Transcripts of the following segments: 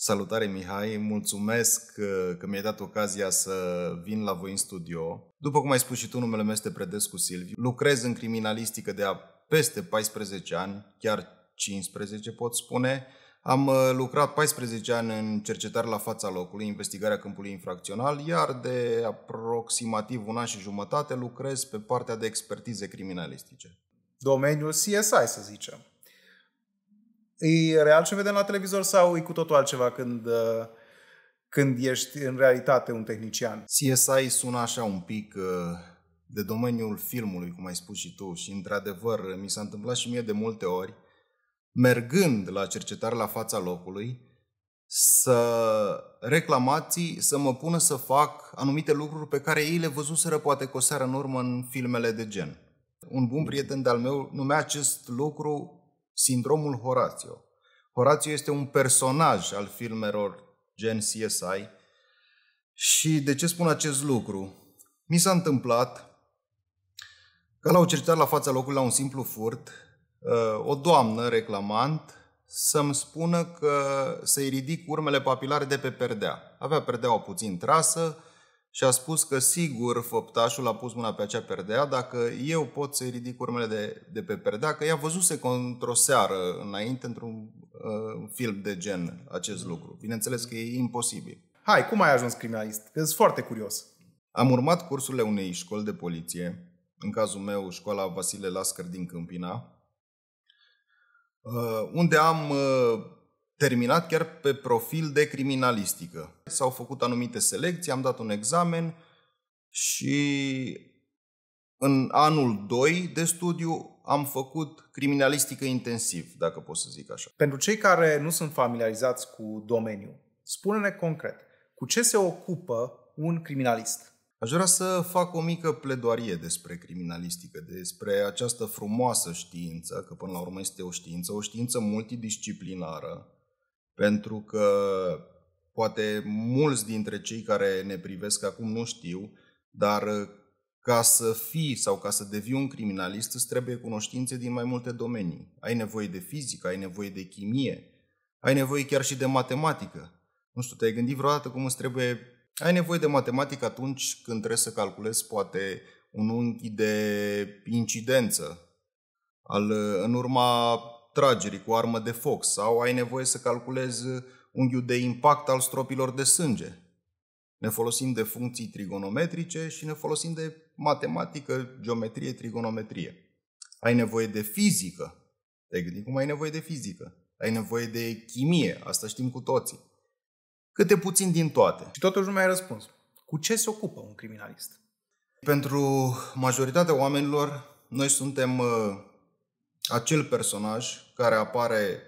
Salutare, Mihai! Mulțumesc că mi-ai dat ocazia să vin la voi în studio. După cum ai spus și tu, numele meu este Predescu Silviu. Lucrez în criminalistică de peste 14 ani, chiar 15 pot spune. Am lucrat 14 ani în cercetare la fața locului, investigarea câmpului infracțional, iar de aproximativ un an și jumătate lucrez pe partea de expertize criminalistice. Domeniul CSI, să zicem. E real ce vedem la televizor sau e cu totul altceva când ești în realitate un tehnician? CSI sună așa un pic de domeniul filmului, cum ai spus și tu, și într-adevăr mi s-a întâmplat și mie de multe ori, mergând la cercetare la fața locului, reclamații să mă pună să fac anumite lucruri pe care ei le văzuseră poate cu o seară în urmă în filmele de gen. Un bun prieten de-al meu numea acest lucru sindromul Horatio. Horatio este un personaj al filmelor gen CSI. Și de ce spun acest lucru? Mi s-a întâmplat că la o cercetare la fața locului, la un simplu furt, o doamnă reclamant să-mi spună că să-i ridic urmele papilare de pe perdea. Avea perdeaua puțin trasă și a spus că sigur făptașul a pus mâna pe acea perdea dacă eu pot să-i ridic urmele de pe perdea, că ea văzuse într-o seară înainte într-un film de gen acest lucru. Bineînțeles că e imposibil. Hai, cum ai ajuns criminalist? Că sunt foarte curios. Am urmat cursurile unei școli de poliție, în cazul meu școala Vasile Lascăr din Câmpina, unde am terminat chiar pe profil de criminalistică. S-au făcut anumite selecții, am dat un examen și în anul 2 de studiu am făcut criminalistică intensiv, dacă pot să zic așa. Pentru cei care nu sunt familiarizați cu domeniul, spune-ne concret, cu ce se ocupă un criminalist? Aș vrea să fac o mică pledoarie despre criminalistică, despre această frumoasă știință, că până la urmă este o știință multidisciplinară, pentru că poate mulți dintre cei care ne privesc acum nu știu, dar ca să fii sau ca să devii un criminalist îți trebuie cunoștințe din mai multe domenii. Ai nevoie de fizică, ai nevoie de chimie, ai nevoie chiar și de matematică. Nu știu, te-ai gândit vreodată cum îți trebuie... Ai nevoie de matematică atunci când trebuie să calculezi poate un unghi de incidență în urma tragerii cu armă de foc, sau ai nevoie să calculezi unghiul de impact al stropilor de sânge. Ne folosim de funcții trigonometrice și ne folosim de matematică, geometrie, trigonometrie. Ai nevoie de fizică. Te-ai gândit cum ai nevoie de fizică? Ai nevoie de chimie, asta știm cu toții. Câte puțin din toate. Și totuși nu mi-ai răspuns. Cu ce se ocupă un criminalist? Pentru majoritatea oamenilor, noi suntem acel personaj care apare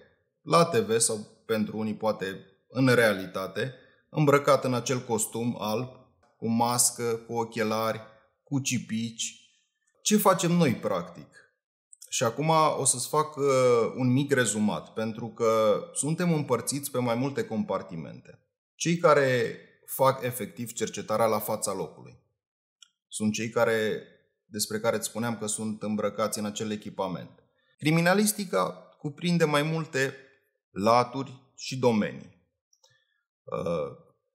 la TV sau pentru unii poate în realitate, îmbrăcat în acel costum alb, cu mască, cu ochelari, cu cipici. Ce facem noi practic? Și acum o să-ți fac un mic rezumat, pentru că suntem împărțiți pe mai multe compartimente. Cei care fac efectiv cercetarea la fața locului sunt cei despre care îți spuneam că sunt îmbrăcați în acel echipament. Criminalistica cuprinde mai multe laturi și domenii.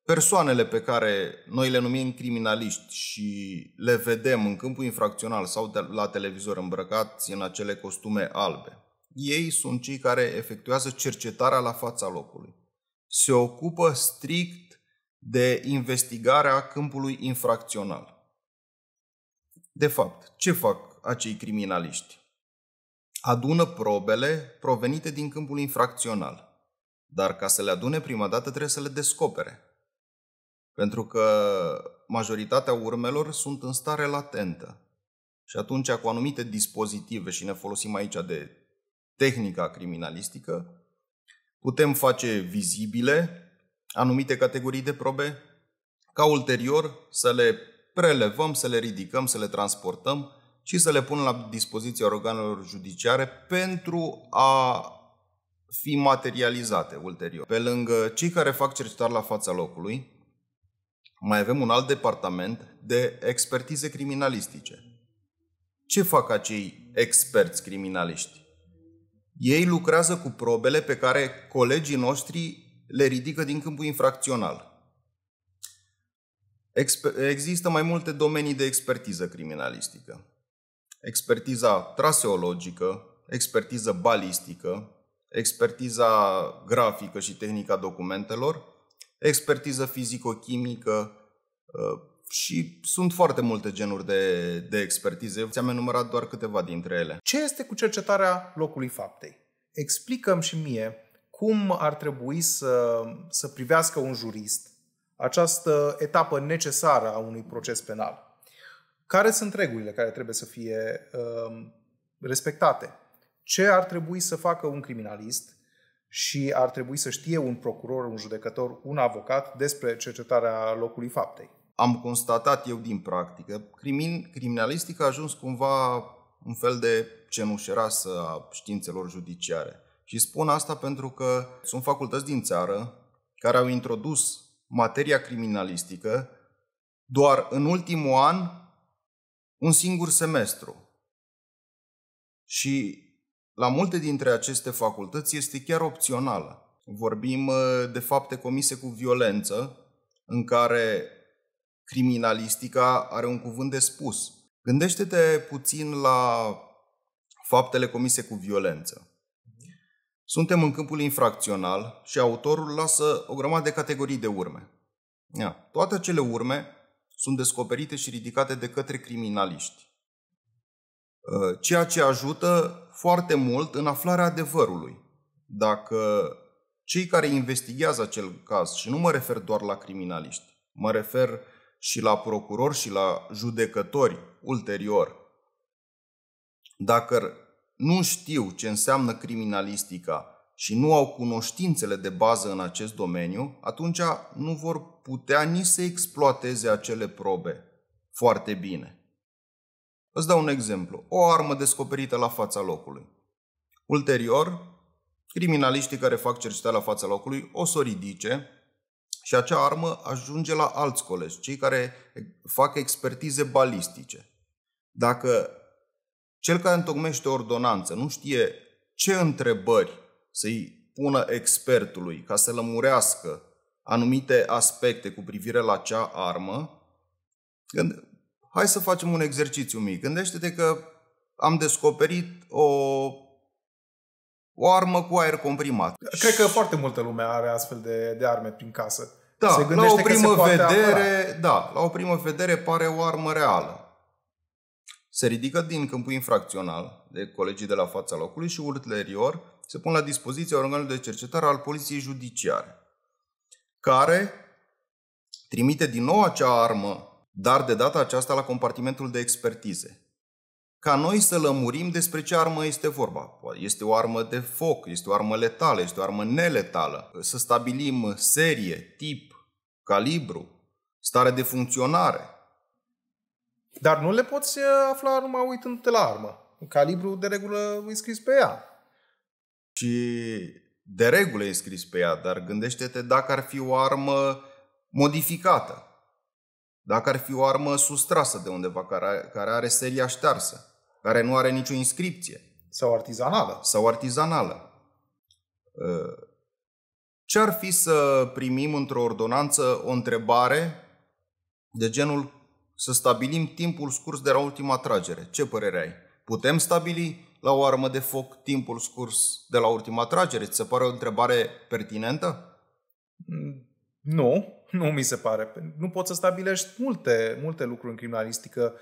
Persoanele pe care noi le numim criminaliști și le vedem în câmpul infracțional sau la televizor îmbrăcați în acele costume albe, ei sunt cei care efectuează cercetarea la fața locului. Se ocupă strict de investigarea câmpului infracțional. De fapt, ce fac acei criminaliști? Adună probele provenite din câmpul infracțional. Dar ca să le adune prima dată trebuie să le descopere. Pentru că majoritatea urmelor sunt în stare latentă. Și atunci cu anumite dispozitive, și ne folosim aici de tehnica criminalistică, putem face vizibile anumite categorii de probe, ca ulterior să le prelevăm, să le ridicăm, să le transportăm și să le punem la dispoziția organelor judiciare pentru a fi materializate ulterior. Pe lângă cei care fac cercetare la fața locului, mai avem un alt departament de expertize criminalistice. Ce fac acei experți criminaliști? Ei lucrează cu probele pe care colegii noștri le ridică din câmpul infracțional. Există mai multe domenii de expertiză criminalistică. Expertiza traseologică, expertiza balistică, expertiza grafică și tehnica documentelor, expertiza fizico-chimică și sunt foarte multe genuri de expertize. Ți-am enumerat doar câteva dintre ele. Ce este cu cercetarea locului faptei? Explică-mi și mie cum ar trebui să privească un jurist această etapă necesară a unui proces penal. Care sunt regulile care trebuie să fie respectate? Ce ar trebui să facă un criminalist și ar trebui să știe un procuror, un judecător, un avocat despre cercetarea locului faptei? Am constatat eu din practică, criminalistica a ajuns cumva un fel de cenușărasă a științelor judiciare. Și spun asta pentru că sunt facultăți din țară care au introdus materia criminalistică doar în ultimul an un singur semestru. Și la multe dintre aceste facultăți este chiar opțională. Vorbim de fapte comise cu violență, în care criminalistica are un cuvânt de spus. Gândește-te puțin la faptele comise cu violență. Suntem în câmpul infracțional și autorul lasă o grămadă de categorii de urme. Toate acele urme sunt descoperite și ridicate de către criminaliști, ceea ce ajută foarte mult în aflarea adevărului. Dacă cei care investighează acel caz, și nu mă refer doar la criminaliști, mă refer și la procurori și la judecători ulterior, dacă nu știu ce înseamnă criminalistica și nu au cunoștințele de bază în acest domeniu, atunci nu vor putea nici să exploateze acele probe foarte bine. Îți dau un exemplu. O armă descoperită la fața locului. Ulterior, criminaliștii care fac cercetare la fața locului o să o ridice și acea armă ajunge la alți colegi, cei care fac expertize balistice. Dacă cel care întocmește o ordonanță nu știe ce întrebări să-i pună expertului ca să lămurească anumite aspecte cu privire la acea armă, hai să facem un exercițiu mic. Gândește-te că am descoperit o armă cu aer comprimat. Cred că foarte multă lume are astfel de arme prin casă. Da, la o primă vedere pare o armă reală. Se ridică din câmpul infracțional de colegii de la fața locului și ulterior se pun la dispoziția organului de cercetare al poliției judiciare, care trimite din nou acea armă, dar de data aceasta la compartimentul de expertize, ca noi să lămurim despre ce armă este vorba. Este o armă de foc, este o armă letală, este o armă neletală. Să stabilim serie, tip, calibru, stare de funcționare. Dar nu le poți afla numai uitându-te la armă. Calibrul de regulă e scris pe ea. Și de regulă e scris pe ea, dar gândește-te dacă ar fi o armă modificată. Dacă ar fi o armă sustrasă de undeva, care are seria ștearsă, care nu are nicio inscripție. Sau artizanală. Ce ar fi să primim într-o ordonanță o întrebare de genul să stabilim timpul scurs de la ultima tragere? Ce părere ai? Putem stabili la o armă de foc timpul scurs de la ultima tragere? Ți se pare o întrebare pertinentă? Nu mi se pare. Nu poți să stabilești multe lucruri în criminalistică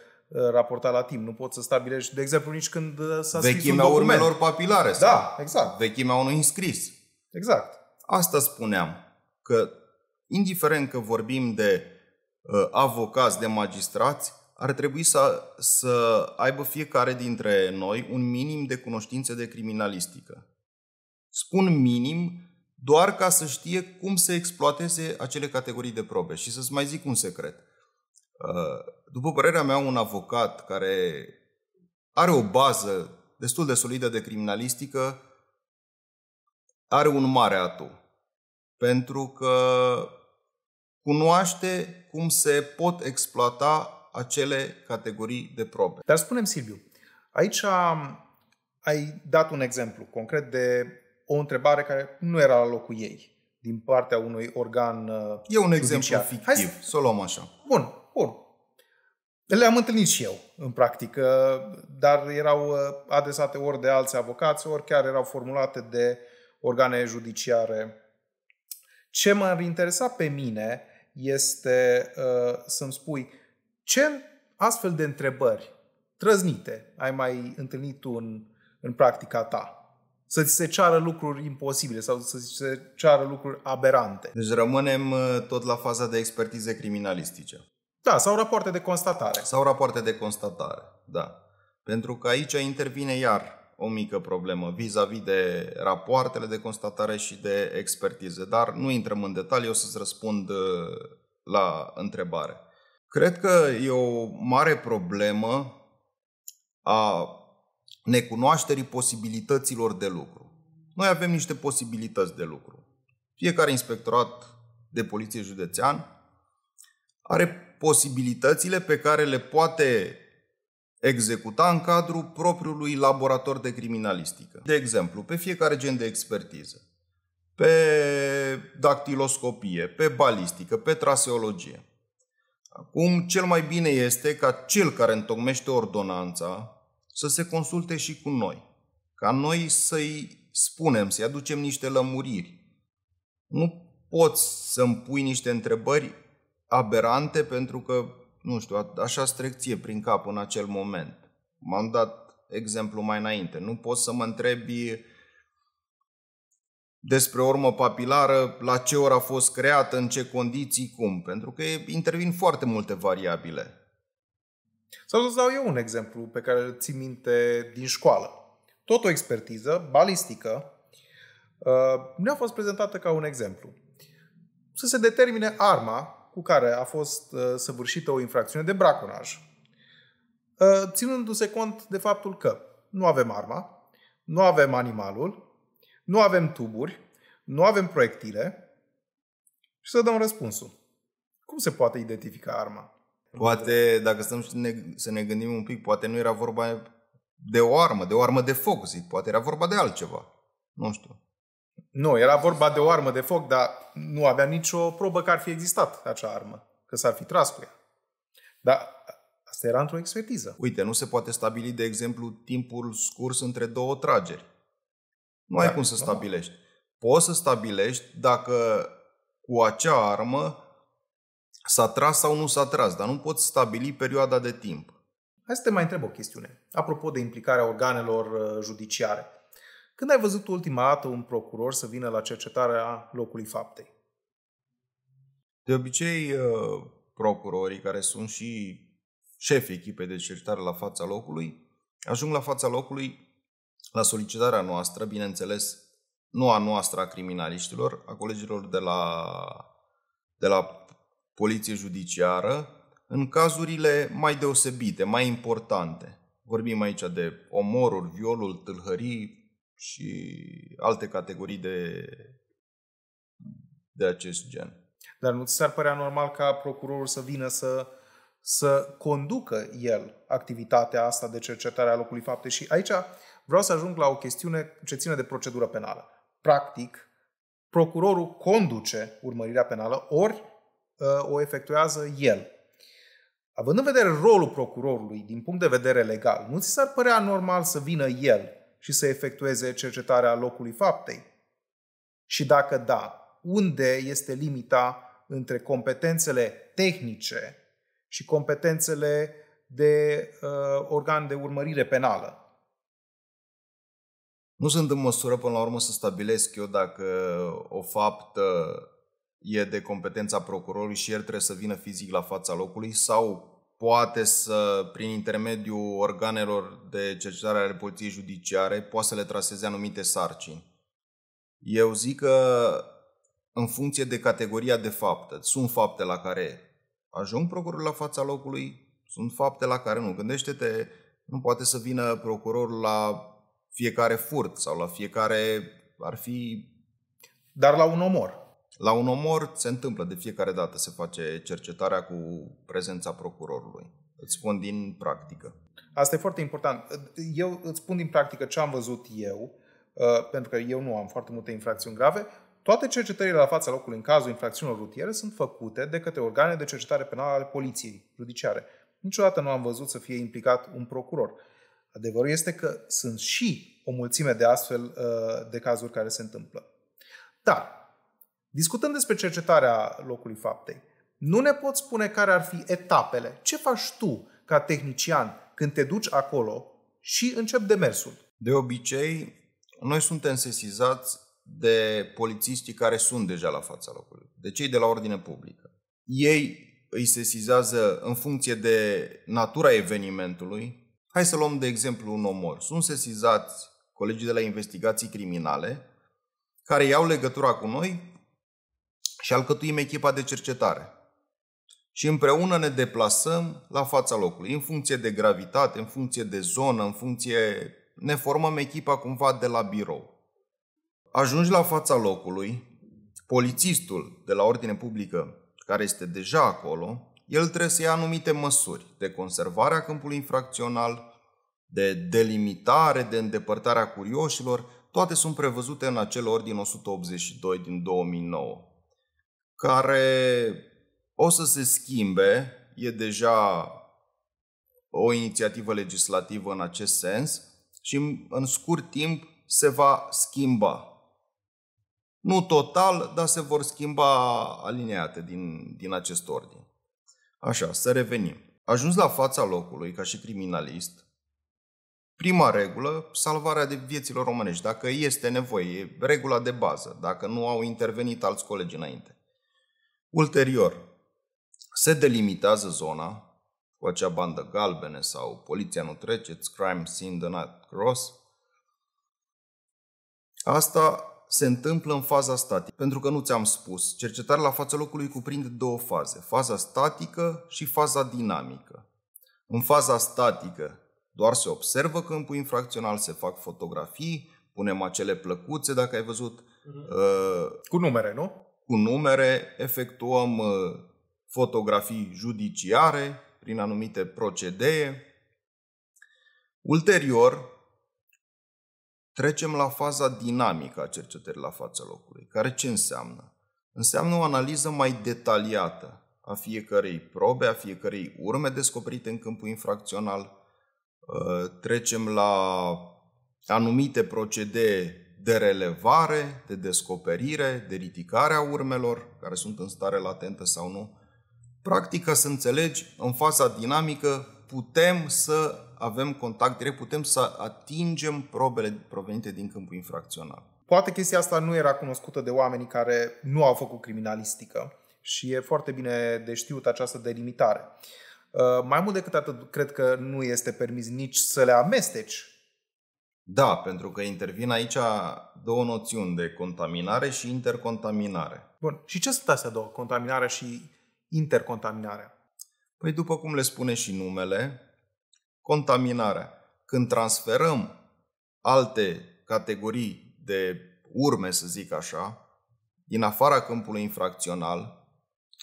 raportat la timp. Nu poți să stabilești, de exemplu, nici când s-a scris un document. Vechimea urmelor papilare. Da, exact. Vechimea unui înscris. Exact. Asta spuneam, că indiferent că vorbim de avocați, de magistrați, ar trebui să aibă fiecare dintre noi un minim de cunoștințe de criminalistică. Spun minim doar ca să știe cum să exploateze acele categorii de probe. Și să-ți mai zic un secret. După părerea mea, un avocat care are o bază destul de solidă de criminalistică are un mare atu. Pentru că cunoaște cum se pot exploata acele categorii de probe. Dar spune-mi, Silviu, aici ai dat un exemplu concret de o întrebare care nu era la locul ei. din partea unui organ E un exemplu judiciar. fictiv, să o luăm așa. Bun. Le-am întâlnit și eu, în practică, dar erau adresate ori de alți avocați, ori chiar erau formulate de organe judiciare. Ce m-ar interesa pe mine este să-mi spui ce astfel de întrebări trăznite ai mai întâlnit tu în practica ta? Să ți se ceară lucruri imposibile sau să ți se ceară lucruri aberante. Deci rămânem tot la faza de expertize criminalistice. Da, sau rapoarte de constatare. Sau rapoarte de constatare, da. Pentru că aici intervine iar o mică problemă vis-a-vis de rapoartele de constatare și de expertize. Dar nu intrăm în detalii, o să-ți răspund la întrebare. Cred că e o mare problemă a necunoașterii posibilităților de lucru. Noi avem niște posibilități de lucru. Fiecare inspectorat de poliție județean are posibilitățile pe care le poate executa în cadrul propriului laborator de criminalistică. De exemplu, pe fiecare gen de expertiză, pe dactiloscopie, pe balistică, pe traseologie. Acum, cel mai bine este ca cel care întocmește ordonanța să se consulte și cu noi. Ca noi să-i spunem, să-i aducem niște lămuriri. Nu poți să-mi pui niște întrebări aberante pentru că, nu știu, așa strecție prin cap în acel moment. M-am dat exemplu mai înainte. Nu poți să mă întrebi despre o urmă papilară, la ce oră a fost creată, în ce condiții, cum. Pentru că intervin foarte multe variabile. Sau să-ți dau eu un exemplu pe care îl țin minte din școală. Tot o expertiză balistică ne-a fost prezentată ca un exemplu. Să se determine arma cu care a fost săvârșită o infracțiune de braconaj, ținându-se cont de faptul că nu avem arma, nu avem animalul, nu avem tuburi, nu avem proiectile și să dăm răspunsul. Cum se poate identifica arma? Poate, dacă stăm să ne gândim un pic, poate nu era vorba de o armă de foc, zic. Poate era vorba de altceva. Nu știu. Nu, era vorba de o armă de foc, dar nu avea nicio probă că ar fi existat acea armă, că s-ar fi tras cu ea. Dar asta era într-o expertiză. Uite, nu se poate stabili, de exemplu, timpul scurs între două trageri. Nu ai cum să stabilești. Poți să stabilești dacă cu acea armă s-a tras sau nu s-a tras, dar nu poți stabili perioada de timp. Hai să te mai întreb o chestiune. Apropo de implicarea organelor judiciare. Când ai văzut ultima dată un procuror să vină la cercetarea locului faptei? De obicei, procurorii, care sunt și șefii echipei de cercetare la fața locului, ajung la fața locului la solicitarea noastră, bineînțeles, nu a noastră a criminaliștilor, a colegilor de la poliție judiciară, în cazurile mai deosebite, mai importante. Vorbim aici de omoruri, violuri, tâlhării și alte categorii de acest gen. Dar nu ți s-ar părea normal ca procurorul să vină să conducă el activitatea asta de cercetare a locului faptei? Și aici vreau să ajung la o chestiune ce ține de procedură penală. Practic, procurorul conduce urmărirea penală, ori o efectuează el. Având în vedere rolul procurorului din punct de vedere legal, nu ți s-ar părea normal să vină el și să efectueze cercetarea locului faptei? Și dacă da, unde este limita între competențele tehnice și competențele de organ de urmărire penală? Nu sunt în măsură până la urmă să stabilesc eu dacă o faptă e de competența procurorului și el trebuie să vină fizic la fața locului sau poate să, prin intermediul organelor de cercetare ale poliției judiciare, poate să le traseze anumite sarcini. Eu zic că în funcție de categoria de faptă, sunt fapte la care ajung procurorul la fața locului, sunt fapte la care nu. Gândește-te, nu poate să vină procurorul la fiecare furt sau la fiecare ar fi... Dar la un omor. La un omor se întâmplă, de fiecare dată se face cercetarea cu prezența procurorului. Îți spun din practică. Asta e foarte important. Eu îți spun din practică ce am văzut eu, pentru că eu nu am foarte multe infracțiuni grave. Toate cercetările la fața locului în cazul infracțiunilor rutiere sunt făcute de către organe de cercetare penală ale poliției judiciare. Niciodată nu am văzut să fie implicat un procuror. Adevărul este că sunt și o mulțime de astfel de cazuri care se întâmplă. Dar, discutând despre cercetarea locului faptei, nu ne poți spune care ar fi etapele. Ce faci tu, ca tehnician, când te duci acolo și începi demersul? De obicei, noi suntem sesizați de polițiștii care sunt deja la fața locului, de cei de la ordine publică. Ei îi sesizează în funcție de natura evenimentului. Hai să luăm de exemplu un omor. Sunt sesizați colegii de la investigații criminale care iau legătura cu noi și alcătuim echipa de cercetare. Și împreună ne deplasăm la fața locului, în funcție de gravitate, în funcție de zonă, ne formăm echipa cumva de la birou. Ajungi la fața locului, polițistul de la ordine publică care este deja acolo, el trebuie să ia anumite măsuri de conservare a câmpului infracțional, de delimitare, de îndepărtare a curioșilor. Toate sunt prevăzute în acel ordin 182 din 2009, care o să se schimbe, e deja o inițiativă legislativă în acest sens și în scurt timp se va schimba. Nu total, dar se vor schimba alineate din acest ordin. Așa, să revenim. Ajuns la fața locului ca și criminalist, prima regulă, salvarea de vieților omenești. Dacă este nevoie, e regula de bază, dacă nu au intervenit alți colegi înainte. Ulterior, se delimitează zona cu acea bandă galbenă sau poliția nu treceți, crime scene do not cross. Asta se întâmplă în faza statică. Pentru că nu ți-am spus, cercetarea la fața locului cuprinde două faze. Faza statică și faza dinamică. În faza statică doar se observă câmpul infracțional, se fac fotografii, punem acele plăcuțe, dacă ai văzut. Cu numere, nu? Cu numere, efectuăm fotografii judiciare prin anumite procedee. Ulterior, trecem la faza dinamică a cercetării la fața locului. Care ce înseamnă? Înseamnă o analiză mai detaliată a fiecărei probe, a fiecărei urme descoperite în câmpul infracțional. Trecem la anumite procedee de relevare, de descoperire, de ridicare a urmelor, care sunt în stare latentă sau nu. Practic, ca să înțelegi, în faza dinamică putem să avem contact direct, putem să atingem probele provenite din câmpul infracțional. Poate chestia asta nu era cunoscută de oamenii care nu au făcut criminalistică și e foarte bine de știut această delimitare. Mai mult decât atât, cred că nu este permis nici să le amesteci. Da, pentru că intervin aici două noțiuni de contaminare și intercontaminare. Bun. Și ce sunt astea două? Contaminarea și intercontaminarea? Păi după cum le spune și numele, contaminarea. Când transferăm alte categorii de urme, să zic așa, din afara câmpului infracțional,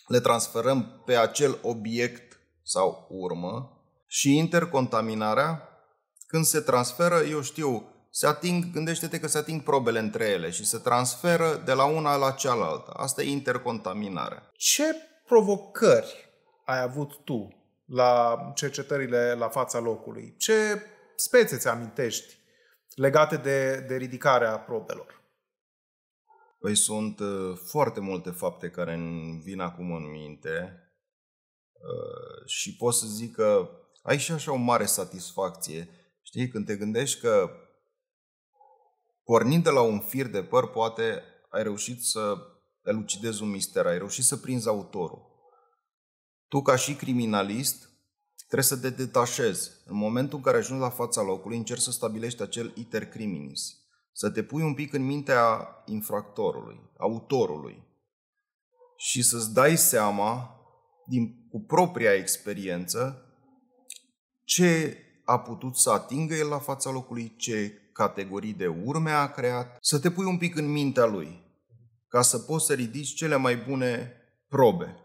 le transferăm pe acel obiect sau urmă. Și intercontaminarea, când se transferă, gândește-te că se ating probele între ele și se transferă de la una la cealaltă. Asta e intercontaminarea. Ce provocări ai avut tu la cercetările la fața locului? Ce spețe ți amintești legate de ridicarea probelor? Păi sunt foarte multe fapte care îmi vin acum în minte și pot să zic că ai și așa o mare satisfacție. Știi, când te gândești că pornind de la un fir de păr, poate ai reușit să elucidezi un mister, ai reușit să prinzi autorul. Tu, ca și criminalist, trebuie să te detașezi. În momentul în care ajungi la fața locului, încerci să stabilești acel iter criminis. Să te pui un pic în mintea infractorului, autorului. Și să-ți dai seama, cu propria experiență, ce a putut să atingă el la fața locului, ce categorii de urme a creat. Să te pui un pic în mintea lui, ca să poți să ridici cele mai bune probe.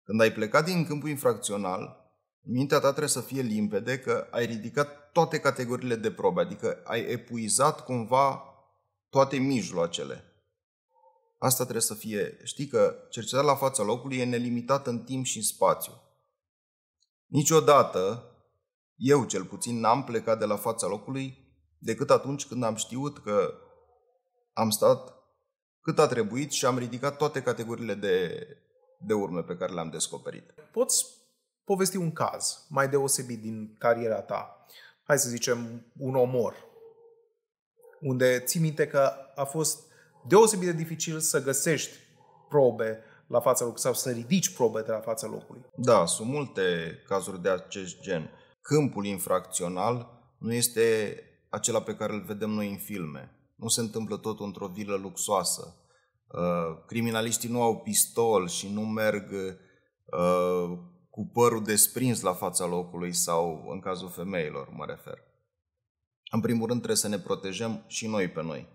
Când ai plecat din câmpul infracțional, mintea ta trebuie să fie limpede că ai ridicat toate categoriile de probe, adică ai epuizat cumva toate mijloacele. Asta trebuie să fie... Știi că cercetarea la fața locului e nelimitată în timp și în spațiu. Niciodată, eu cel puțin, n-am plecat de la fața locului decât atunci când am știut că am stat cât a trebuit și am ridicat toate categoriile de urme pe care le-am descoperit. Poți povesti un caz mai deosebit din cariera ta? Hai să zicem un omor, unde ții minte că a fost deosebit de dificil să găsești probe la fața locului sau să ridici probe de la fața locului. Da, sunt multe cazuri de acest gen. Câmpul infracțional nu este acela pe care îl vedem noi în filme. Nu se întâmplă tot într-o vilă luxoasă. Criminaliștii nu au pistol și nu merg cu părul desprins la fața locului sau în cazul femeilor, mă refer. În primul rând trebuie să ne protejăm și noi pe noi.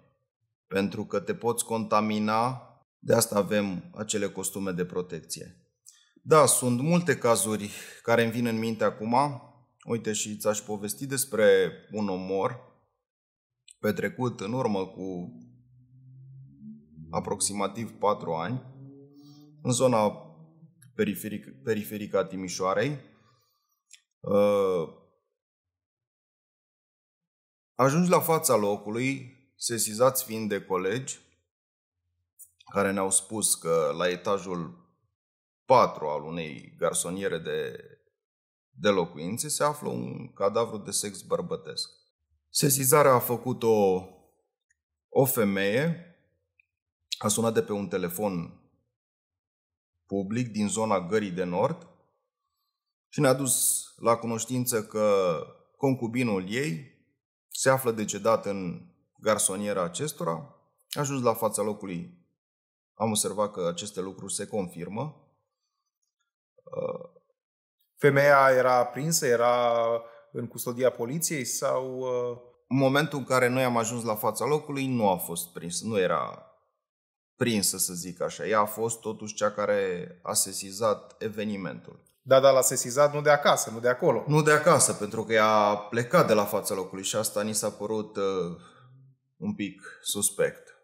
Pentru că te poți contamina, de asta avem acele costume de protecție. Da, sunt multe cazuri care îmi vin în minte acum. Uite, și ți-aș povesti despre un omor petrecut în urmă cu aproximativ 4 ani în zona periferică a Timișoarei. Ajungi la fața locului, sesizați fiind de colegi care ne-au spus că la etajul 4 al unei garsoniere de locuințe se află un cadavru de sex bărbătesc. Sesizarea a făcut-o o femeie, a sunat de pe un telefon public din zona Gării de Nord și ne-a dus la cunoștință că concubinul ei se află decedat în garsoniera acestora. A ajuns la fața locului, am observat că aceste lucruri se confirmă. Femeia era prinsă, era în custodia poliției sau... În momentul în care noi am ajuns la fața locului, nu a fost prinsă, nu era prinsă, să zic așa. Ea a fost totuși cea care a sesizat evenimentul. Da, dar l-a sesizat nu de acasă, nu de acolo. Nu de acasă, pentru că ea a plecat de la fața locului și asta ni s-a părut un pic suspect.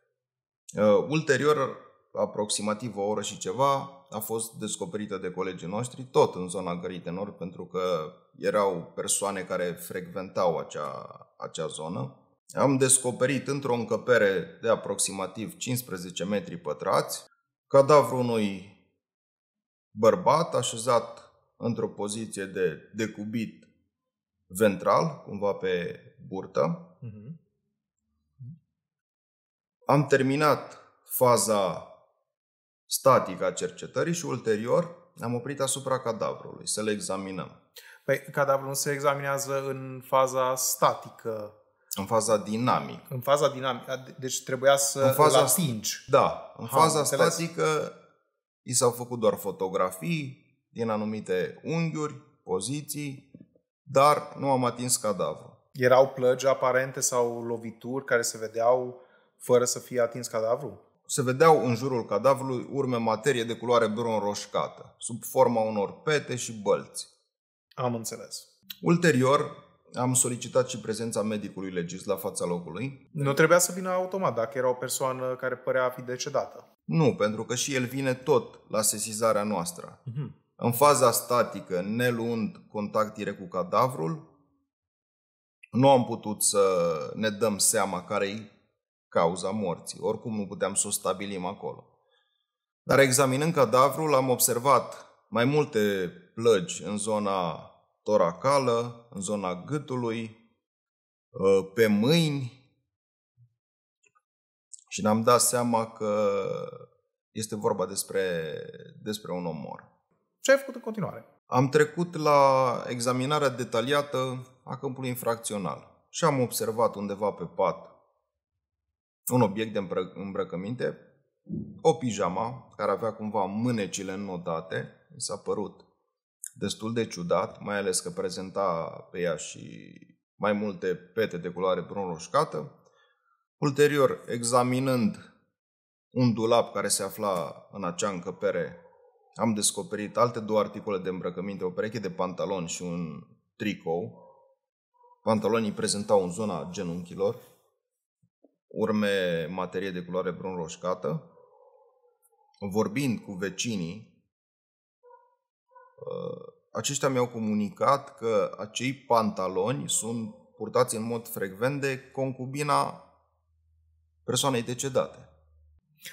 Ulterior, aproximativ o oră și ceva, a fost descoperită de colegii noștri, tot în zona Gării de Nord, pentru că erau persoane care frecventau acea zonă. Am descoperit într-o încăpere de aproximativ 15 metri pătrați cadavrul unui bărbat așezat într-o poziție de decubit ventral, cumva pe burtă. Am terminat faza statică a cercetării și ulterior am oprit asupra cadavrului să le examinăm. Păi, cadavrul nu se examinează în faza statică. În faza dinamică. În faza dinamică. Deci trebuia să îl atingi. Da. În faza statică i s-au făcut doar fotografii din anumite unghiuri, poziții, dar nu am atins cadavrul. Erau plăgi aparente sau lovituri care se vedeau fără să fie atins cadavrul? Se vedeau în jurul cadavrului urme materie de culoare brun roșcată, sub forma unor pete și bălți. Am înțeles. Ulterior, am solicitat și prezența medicului legist la fața locului. Nu trebuia să vină automat dacă era o persoană care părea a fi decedată. Nu, pentru că și el vine tot la sesizarea noastră. În faza statică, ne luând contact direct cu cadavrul, nu am putut să ne dăm seama care-i cauza morții. Oricum nu puteam să o stabilim acolo. Dar examinând cadavrul, am observat mai multe plăgi în zona toracală, în zona gâtului, pe mâini și ne-am dat seama că este vorba despre un omor. Ce ai făcut în continuare? Am trecut la examinarea detaliată a câmpului infracțional și am observat undeva pe pat un obiect de îmbrăcăminte, o pijama care avea cumva mânecile înnotate. Mi s-a părut destul de ciudat, mai ales că prezenta pe ea și mai multe pete de culoare brun-roșcată. Ulterior, examinând un dulap care se afla în acea încăpere, am descoperit alte 2 articole de îmbrăcăminte, o pereche de pantaloni și un tricou. Pantalonii prezentau în zona genunchilor urme materie de culoare brun-roșcată. vorbind cu vecinii, aceștia mi-au comunicat că acei pantaloni sunt purtați în mod frecvent de concubina persoanei decedate.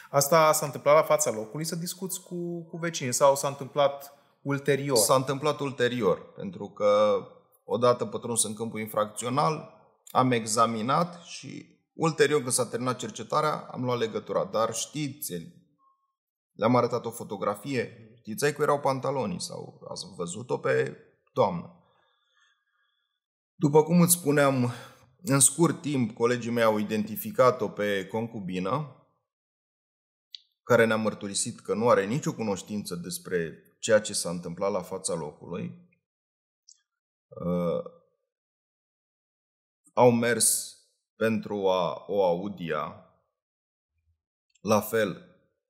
Asta s-a întâmplat la fața locului, să discuți cu vecinii, sau s-a întâmplat ulterior? S-a întâmplat ulterior, pentru că odată pătruns în câmpul infracțional, am examinat și ulterior, când s-a terminat cercetarea, am luat legătura. Dar știți, le-am arătat o fotografie, știți cu erau pantalonii sau ați văzut-o pe doamnă. După cum îți spuneam, în scurt timp, colegii mei au identificat-o pe concubină, care ne-a mărturisit că nu are nicio cunoștință despre ceea ce s-a întâmplat la fața locului. Au mers pentru a o audia. La fel,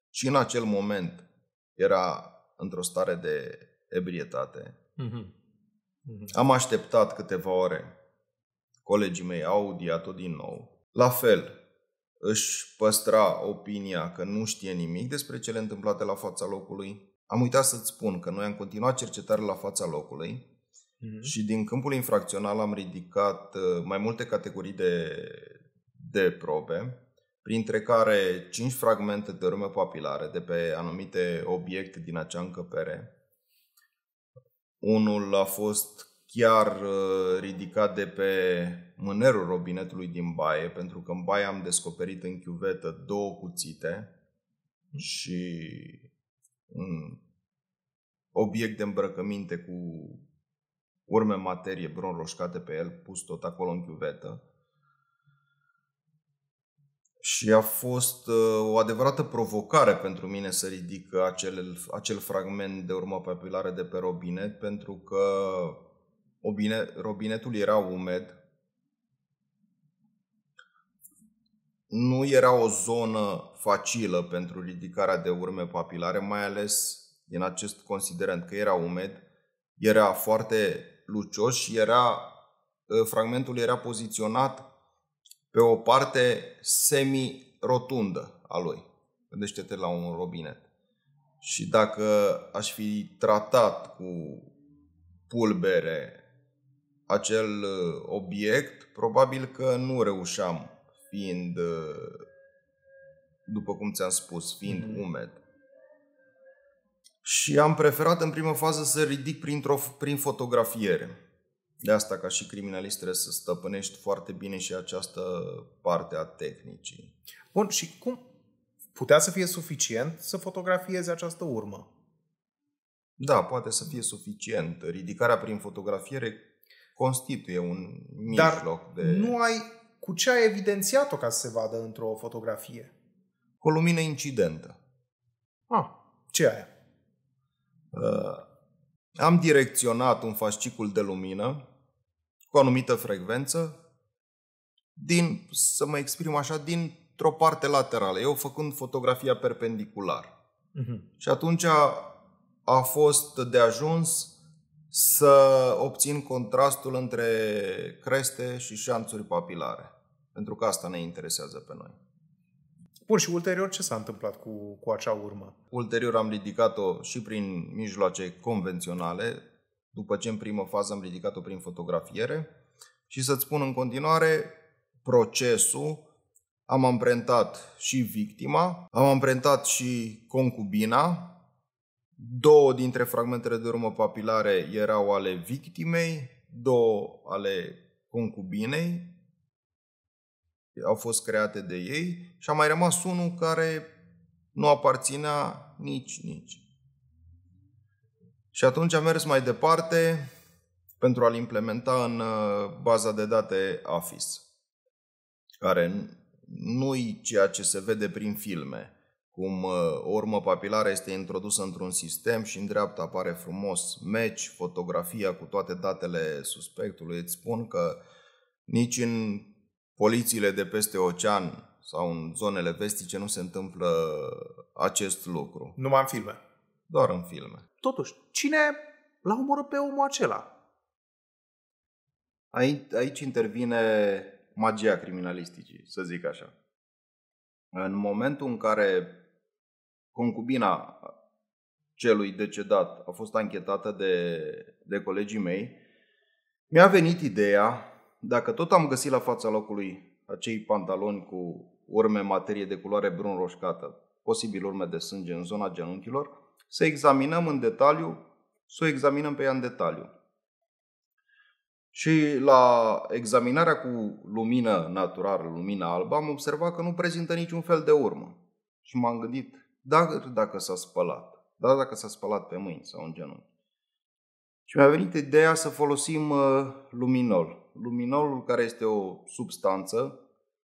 și în acel moment era într-o stare de ebrietate. Am așteptat câteva ore. Colegii mei au audiat-o din nou. La fel, își păstra opinia că nu știe nimic despre cele întâmplate la fața locului. Am uitat să-ți spun că noi am continuat cercetarea la fața locului și din câmpul infracțional am ridicat mai multe categorii de probe, printre care 5 fragmente de urme papilare de pe anumite obiecte din acea încăpere. Unul a fost chiar ridicat de pe mânerul robinetului din baie, pentru că în baie am descoperit în chiuvetă 2 cuțite și un obiect de îmbrăcăminte cu urme materie bron roșcate pe el, pus tot acolo în chiuvetă. Și a fost o adevărată provocare pentru mine să ridic acel fragment de urmă papilare de pe robinet, pentru că robinetul era umed. Nu era o zonă facilă pentru ridicarea de urme papilare, mai ales din acest considerent că era umed, era foarte lucios și fragmentul era poziționat pe o parte semi-rotundă a lui. Gândește-te la un robinet. Și dacă aș fi tratat cu pulbere acel obiect, probabil că nu reușeam, fiind, după cum ți-am spus, fiind umed. Și am preferat în primă fază să ridic prin fotografiere. De asta, ca și criminalist, trebuie să stăpânești foarte bine și această parte a tehnicii. Bun, și cum putea să fie suficient să fotografiezi această urmă? Da, poate să fie suficient. Ridicarea prin fotografiere constituie un mijloc Dar nu ai cu ce ai evidențiat-o ca să se vadă într-o fotografie? Cu o lumină incidentă. Ce e aia? Am direcționat un fascicul de lumină cu o anumită frecvență, să mă exprim așa, dintr-o parte laterală, eu făcând fotografia perpendicular. Și atunci a fost de ajuns să obțin contrastul între creste și șanțuri papilare, pentru că asta ne interesează pe noi. Bun, și ulterior ce s-a întâmplat cu acea urmă? Ulterior am ridicat-o și prin mijloace convenționale, după ce în primă fază am ridicat-o prin fotografiere. Și să-ți spun în continuare, procesul, am amprentat și victima, am amprentat și concubina. 2 dintre fragmentele de urmă papilare erau ale victimei, 2 ale concubinei, au fost create de ei și a mai rămas unul care nu aparținea nici. Și atunci am mers mai departe pentru a-l implementa în baza de date AFIS, care nu-i ceea ce se vede prin filme, cum o urmă papilară este introdusă într-un sistem și în dreapta apare frumos match, fotografia cu toate datele suspectului. Îți spun că nici în polițiile de peste ocean sau în zonele vestice nu se întâmplă acest lucru. Numai în filme. Doar în filme. Totuși, cine l-a omorât pe omul acela? Aici intervine magia criminalisticii, să zic așa. În momentul în care concubina celui decedat a fost anchetată de colegii mei, mi-a venit ideea, dacă tot am găsit la fața locului acei pantaloni cu urme în materie de culoare brun roșcată, posibil urme de sânge în zona genunchilor, să examinăm în detaliu, să o examinăm pe ea în detaliu. Și la examinarea cu lumină naturală, lumină albă, am observat că nu prezintă niciun fel de urmă. Și m-am gândit, dacă s-a spălat, dacă s-a spălat pe mâini sau în genunchi. Și mi-a venit ideea să folosim luminol. Luminolul, care este o substanță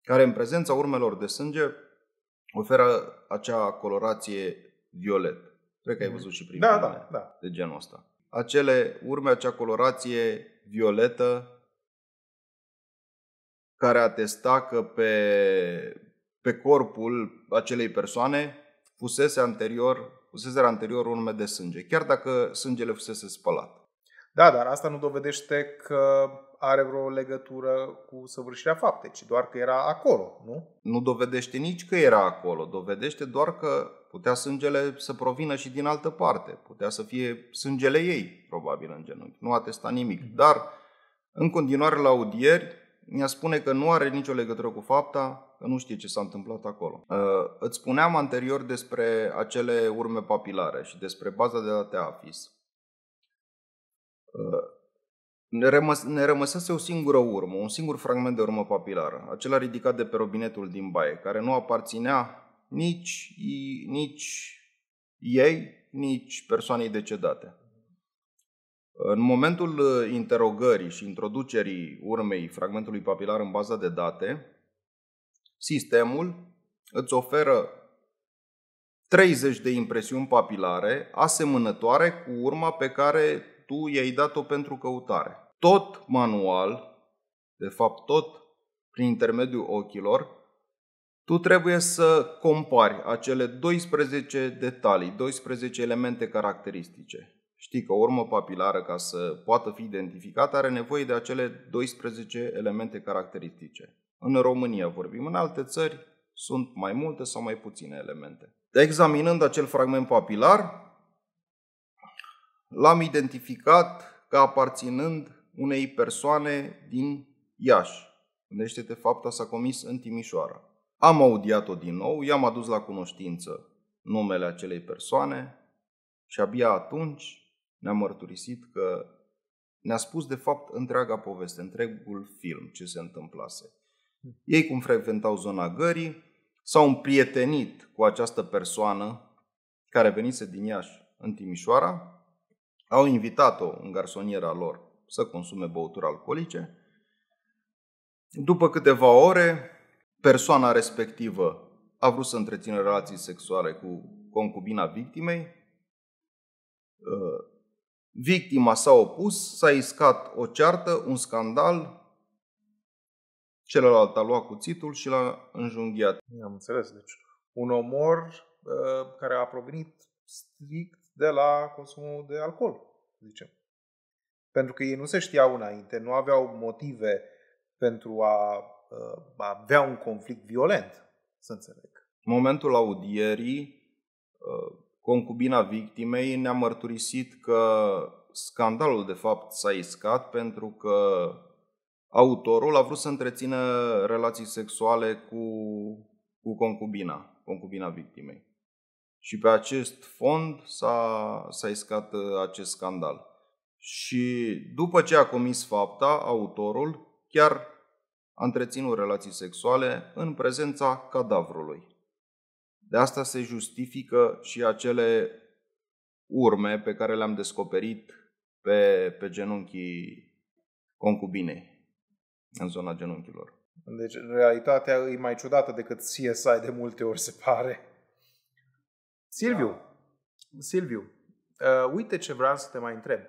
care în prezența urmelor de sânge oferă acea colorație violet. Cred că ai văzut și prin filmele de genul ăsta. Acele urme, acea colorație violetă care atesta că pe corpul acelei persoane fusese anterior urme de sânge, chiar dacă sângele fusese spălat. Da, dar asta nu dovedește că are vreo legătură cu săvârșirea faptei, ci doar că era acolo, nu? Nu dovedește nici că era acolo, dovedește doar că putea sângele să provină și din altă parte. Putea să fie sângele ei, probabil, în genunchi. Nu atesta nimic. Dar, în continuare, la audieri, mi-a spune că nu are nicio legătură cu fapta, că nu știe ce s-a întâmplat acolo. Îți spuneam anterior despre acele urme papilare și despre baza de date AFIS. Ne rămăsese o singură urmă, un singur fragment de urmă papilară, acela ridicat de pe robinetul din baie, care nu aparținea nici ei, nici persoanei decedate. În momentul interogării și introducerii urmei fragmentului papilar în baza de date, sistemul îți oferă 30 de impresiuni papilare asemănătoare cu urma pe care tu i-ai dat-o pentru căutare. Tot manual, de fapt tot prin intermediul ochilor, tu trebuie să compari acele 12 detalii, 12 elemente caracteristice. Știi că o urmă papilară, ca să poată fi identificată, are nevoie de acele 12 elemente caracteristice. În România vorbim, în alte țări sunt mai multe sau mai puține elemente. Examinând acel fragment papilar, l-am identificat ca aparținând unei persoane din Iași. Gândește-te, fapta s-a comis în Timișoara. Am audiat-o din nou, i-am adus la cunoștință numele acelei persoane și abia atunci ne-a mărturisit că ne-a spus de fapt întreaga poveste, întregul film, ce se întâmplase. Ei, cum frecventau zona Gării, s-au împrietenit cu această persoană care venise din Iași în Timișoara, au invitat-o în garsoniera lor să consume băuturi alcoolice. După câteva ore, persoana respectivă a vrut să întrețină relații sexuale cu concubina victimei. Victima s-a opus, s-a iscat o ceartă, un scandal. Celălalt a luat cuțitul și l-a înjunghiat. Am înțeles. Deci un omor care a provenit strict de la consumul de alcool, zicem. Pentru că ei nu se știau înainte, nu aveau motive pentru a avea un conflict violent, să înțeleg. În momentul audierii, concubina victimei ne-a mărturisit că scandalul de fapt s-a iscat pentru că autorul a vrut să întrețină relații sexuale cu concubina victimei. Și pe acest fond s-a iscat acest scandal. Și după ce a comis fapta, autorul chiar a întreținut relații sexuale în prezența cadavrului. De asta se justifică și acele urme pe care le-am descoperit pe genunchii concubinei, în zona genunchilor. Deci realitatea e mai ciudată decât CSI de multe ori, se pare. Silviu, uite ce vreau să te mai întreb.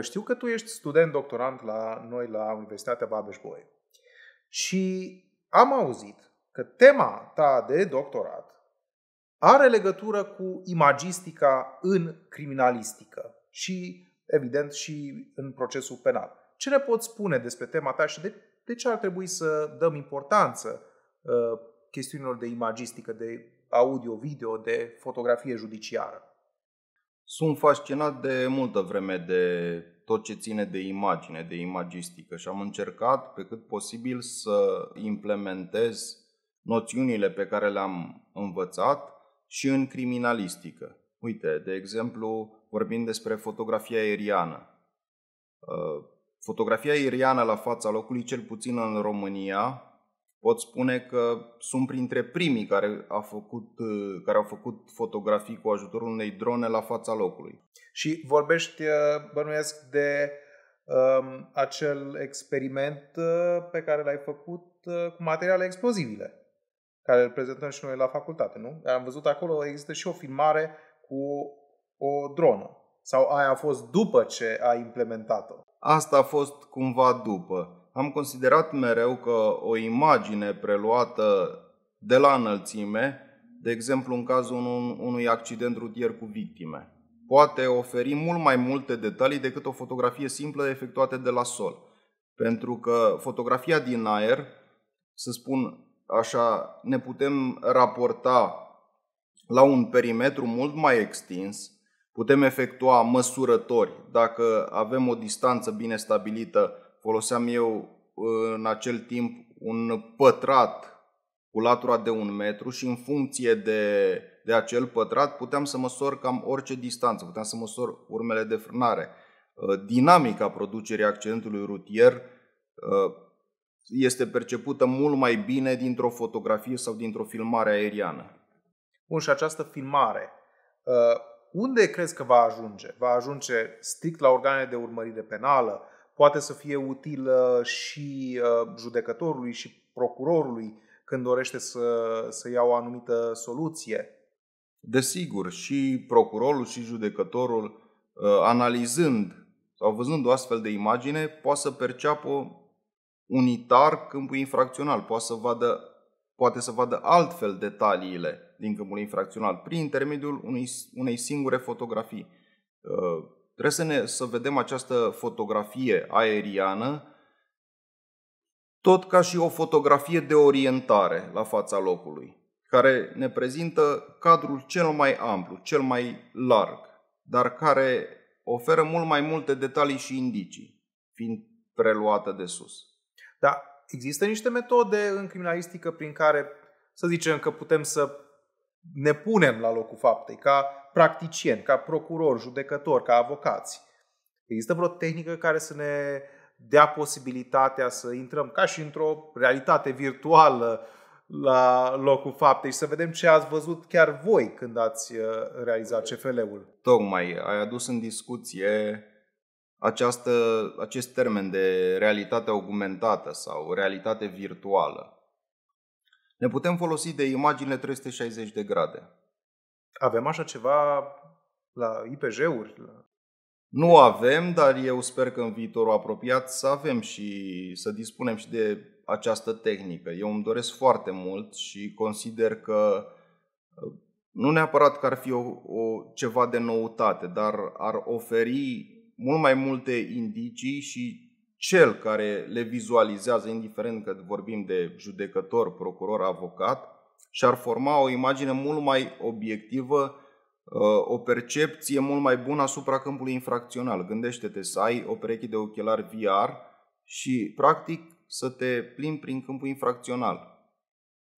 Știu că tu ești student doctorand la noi la Universitatea Babeș-Bolyai și am auzit că tema ta de doctorat are legătură cu imagistica în criminalistică și, evident, și în procesul penal. Ce ne poți spune despre tema ta și de ce ar trebui să dăm importanță chestiunilor de imagistică, de audio-video, de fotografie judiciară? Sunt fascinat de multă vreme de tot ce ține de imagine, de imagistică și am încercat pe cât posibil să implementez noțiunile pe care le-am învățat și în criminalistică. Uite, de exemplu, vorbim despre fotografia aeriană. Fotografia aeriană la fața locului, cel puțin în România, pot spune că sunt printre primii care au făcut fotografii cu ajutorul unei drone la fața locului. Și vorbești, bănuiesc, de acel experiment pe care l-ai făcut cu materiale explozibile, care îl prezentăm și noi la facultate, nu? Am văzut acolo, există și o filmare cu o dronă. Sau aia a fost după ce ai implementat-o? Asta a fost cumva după. Am considerat mereu că o imagine preluată de la înălțime, de exemplu în cazul unui accident rutier cu victime, poate oferi mult mai multe detalii decât o fotografie simplă efectuată de la sol. Pentru că fotografia din aer, să spun așa, ne putem raporta la un perimetru mult mai extins, putem efectua măsurători. Dacă avem o distanță bine stabilită, foloseam eu în acel timp un pătrat cu latura de 1 metru și în funcție de acel pătrat puteam să măsor cam orice distanță, puteam să măsor urmele de frânare. Dinamica producerii accidentului rutier este percepută mult mai bine dintr-o fotografie sau dintr-o filmare aeriană. Bun, și această filmare, unde crezi că va ajunge? Va ajunge strict la organele de urmărire penală? Poate să fie utilă și judecătorului și procurorului când dorește să ia o anumită soluție? Desigur, și procurorul și judecătorul, analizând sau văzând o astfel de imagine, poate să perceapă unitar câmpul infracțional, poate să vadă altfel detaliile din câmpul infracțional prin intermediul unei singure fotografii. Trebuie să vedem această fotografie aeriană tot ca și o fotografie de orientare la fața locului, care ne prezintă cadrul cel mai amplu, cel mai larg, dar care oferă mult mai multe detalii și indicii, fiind preluată de sus. Da, există niște metode în criminalistică prin care, să zicem că putem să ne punem la locul faptei, ca practicieni, ca procurori, judecători, ca avocați. Există vreo tehnică care să ne dea posibilitatea să intrăm ca și într-o realitate virtuală la locul faptei și să vedem ce ați văzut chiar voi când ați realizat CFL-ul? Tocmai ai adus în discuție acest termen de realitate augmentată sau realitate virtuală. Ne putem folosi de imaginile 360 de grade. Avem așa ceva la IPJ-uri? Nu avem, dar eu sper că în viitorul apropiat să avem și să dispunem și de această tehnică. Eu îmi doresc foarte mult și consider că nu neapărat că ar fi ceva de noutate, dar ar oferi mult mai multe indicii și cel care le vizualizează, indiferent că vorbim de judecător, procuror, avocat, și-ar forma o imagine mult mai obiectivă, o percepție mult mai bună asupra câmpului infracțional. Gândește-te să ai o pereche de ochelari VR și, practic, să te plimbi prin câmpul infracțional.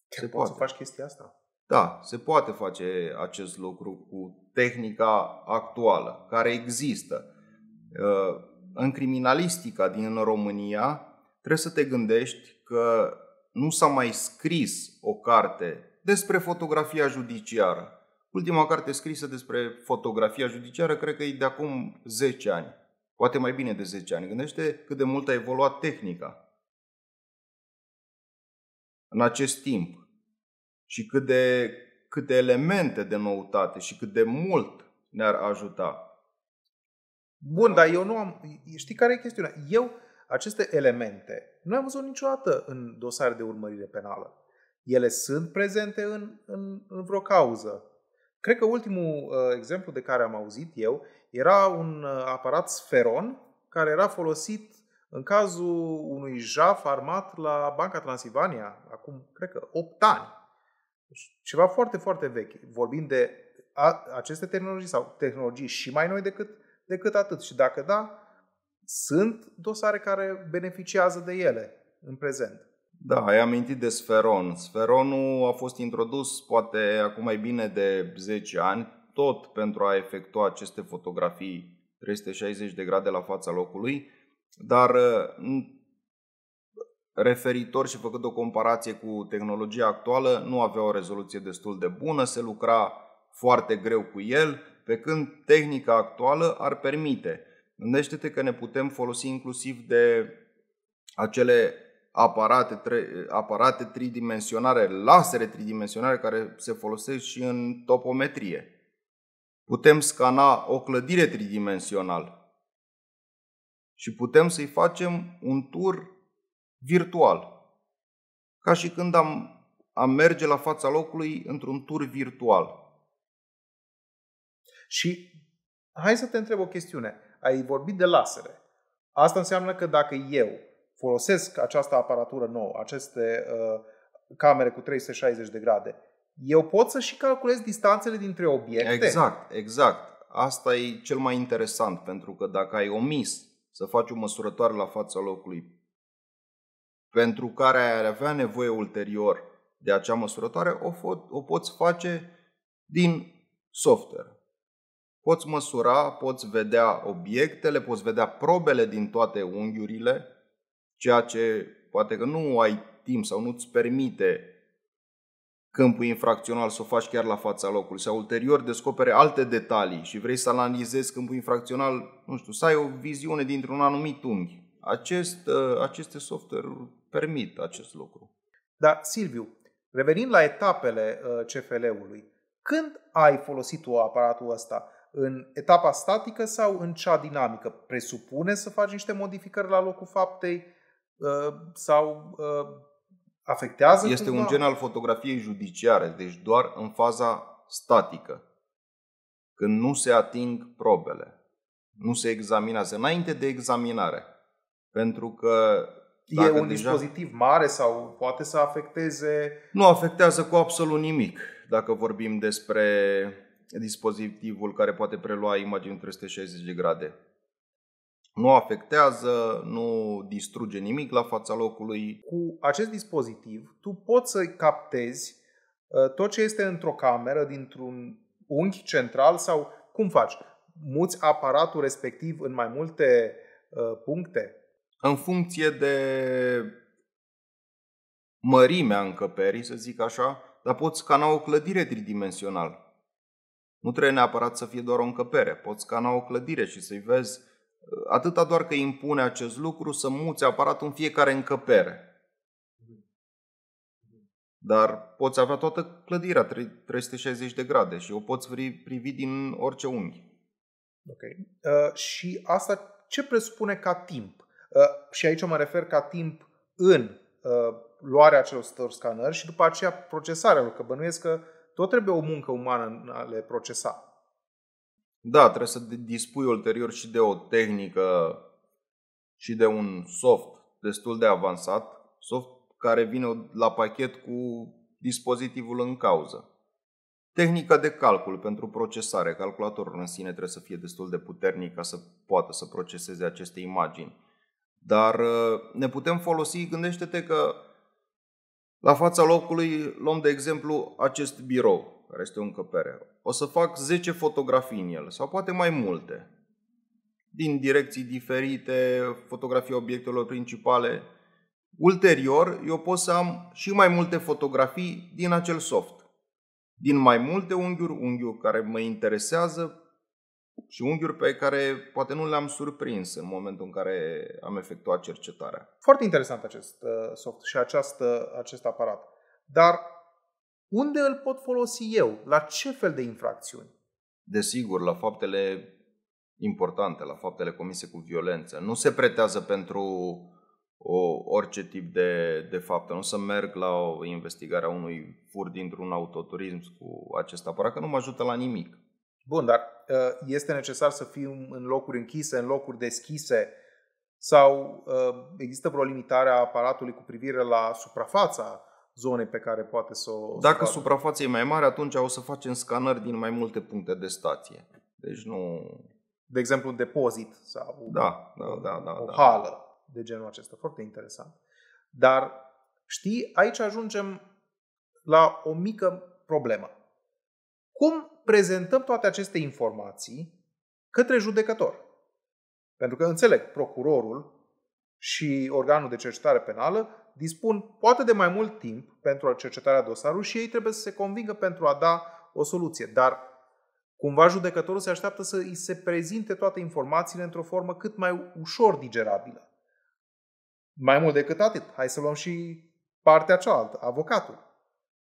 Se poate să faci chestia asta? Da, se poate face acest lucru cu tehnica actuală, care există. În criminalistica din România trebuie să te gândești că nu s-a mai scris o carte despre fotografia judiciară. Ultima carte scrisă despre fotografia judiciară cred că e de acum 10 ani, poate mai bine de 10 ani. Gândește cât de mult a evoluat tehnica în acest timp și câte elemente de noutate și cât de mult ne-ar ajuta. Bun, dar eu nu am... Știi care e chestiunea? Eu aceste elemente nu am văzut niciodată în dosare de urmărire penală. Ele sunt prezente în vreo cauză. Cred că ultimul exemplu de care am auzit eu era un aparat Sferon care era folosit în cazul unui jaf armat la Banca Transilvania acum, cred că, 8 ani. Deci, ceva foarte, foarte vechi. Vorbim de aceste tehnologii sau tehnologii și mai noi decât atât. Și dacă da, sunt dosare care beneficiază de ele în prezent. Da, ai amintit de Sferon. Sferonul a fost introdus poate acum mai bine de 10 ani, tot pentru a efectua aceste fotografii 360 de grade la fața locului, dar referitor și făcând o comparație cu tehnologia actuală, nu avea o rezoluție destul de bună, se lucra foarte greu cu el, pe când tehnica actuală ar permite. Gândește-te că ne putem folosi inclusiv de acele aparate tridimensionare, lasere tridimensionare care se folosesc și în topometrie. Putem scana o clădire tridimensional și putem să-i facem un tur virtual. Ca și când am merge la fața locului într-un tur virtual. Și hai să te întreb o chestiune. Ai vorbit de lasere. Asta înseamnă că dacă eu folosesc această aparatură nouă, aceste camere cu 360 de grade, eu pot să și calculez distanțele dintre obiecte? Exact. Asta e cel mai interesant, pentru că dacă ai omis să faci o măsurătoare la fața locului pentru care ai avea nevoie ulterior de acea măsurătoare, o poți face din software. Poți măsura, poți vedea obiectele, poți vedea probele din toate unghiurile, ceea ce poate că nu ai timp sau nu-ți permite câmpul infracțional să o faci chiar la fața locului sau ulterior descoperi alte detalii și vrei să analizezi câmpul infracțional, nu știu, să ai o viziune dintr-un anumit unghi. Aceste software-uri permit acest lucru. Dar, Silviu, revenind la etapele CFL-ului, când ai folosit tu aparatul ăsta? În etapa statică sau în cea dinamică? Presupune să faci niște modificări la locul faptei sau afectează Este cumva? un gen al fotografiei judiciare, deci doar în faza statică, când nu se ating probele, nu se examinează, înainte de examinare. Pentru că e un dispozitiv mare sau poate să afecteze? Nu afectează cu absolut nimic. Dacă vorbim despre dispozitivul care poate prelua imagini 360 de grade. Nu afectează, nu distruge nimic la fața locului. Cu acest dispozitiv, tu poți să captezi tot ce este într-o cameră, dintr-un unghi central sau cum faci? Muți aparatul respectiv în mai multe puncte? În funcție de mărimea încăperii, să zic așa, dar poți scana o clădire tridimensional. Nu trebuie neapărat să fie doar o încăpere. Poți scana o clădire și să-i vezi, atâta doar că impune acest lucru, să muți aparatul în fiecare încăpere. Dar poți avea toată clădirea 360 de grade și o poți privi din orice unghi. Ok. Și asta ce presupune ca timp? Și aici mă refer ca timp în luarea acelor scanări și după aceea procesarea lor, că bănuiesc că tot trebuie o muncă umană în a le procesa. Da, trebuie să dispui ulterior și de o tehnică și de un soft destul de avansat, soft care vine la pachet cu dispozitivul în cauză. Tehnica de calcul pentru procesare. Calculatorul în sine trebuie să fie destul de puternic ca să poată să proceseze aceste imagini. Dar ne putem folosi, gândește-te că la fața locului luăm de exemplu acest birou, care este o încăpere. O să fac 10 fotografii în el, sau poate mai multe, din direcții diferite, fotografii obiectelor principale. Ulterior, eu pot să am și mai multe fotografii din acel soft, din mai multe unghiuri care mă interesează și unghiuri pe care poate nu le-am surprins în momentul în care am efectuat cercetarea. Foarte interesant acest soft și acest aparat. Dar unde îl pot folosi eu? La ce fel de infracțiuni? Desigur, la faptele importante, la faptele comise cu violență. Nu se pretează pentru orice tip de faptă. Nu să merg la o investigare a unui furt dintr-un autoturism cu acest aparat, că nu mă ajută la nimic. Bun, dar este necesar să fim în locuri închise, în locuri deschise sau există vreo limitare a aparatului cu privire la suprafața zonei pe care poate să o... Dacă suprafața e mai mare, atunci o să facem scanări din mai multe puncte de stație. Deci nu... De exemplu, un depozit sau o hală de genul acesta. Foarte interesant. Dar, știi, aici ajungem la o mică problemă. Cum prezentăm toate aceste informații către judecător? Pentru că înțeleg, procurorul și organul de cercetare penală dispun poate de mai mult timp pentru cercetarea dosarului și ei trebuie să se convingă pentru a da o soluție. Dar cumva judecătorul se așteaptă să îi se prezinte toate informațiile într-o formă cât mai ușor digerabilă. Mai mult decât atât, hai să luăm și partea cealaltă, avocatul.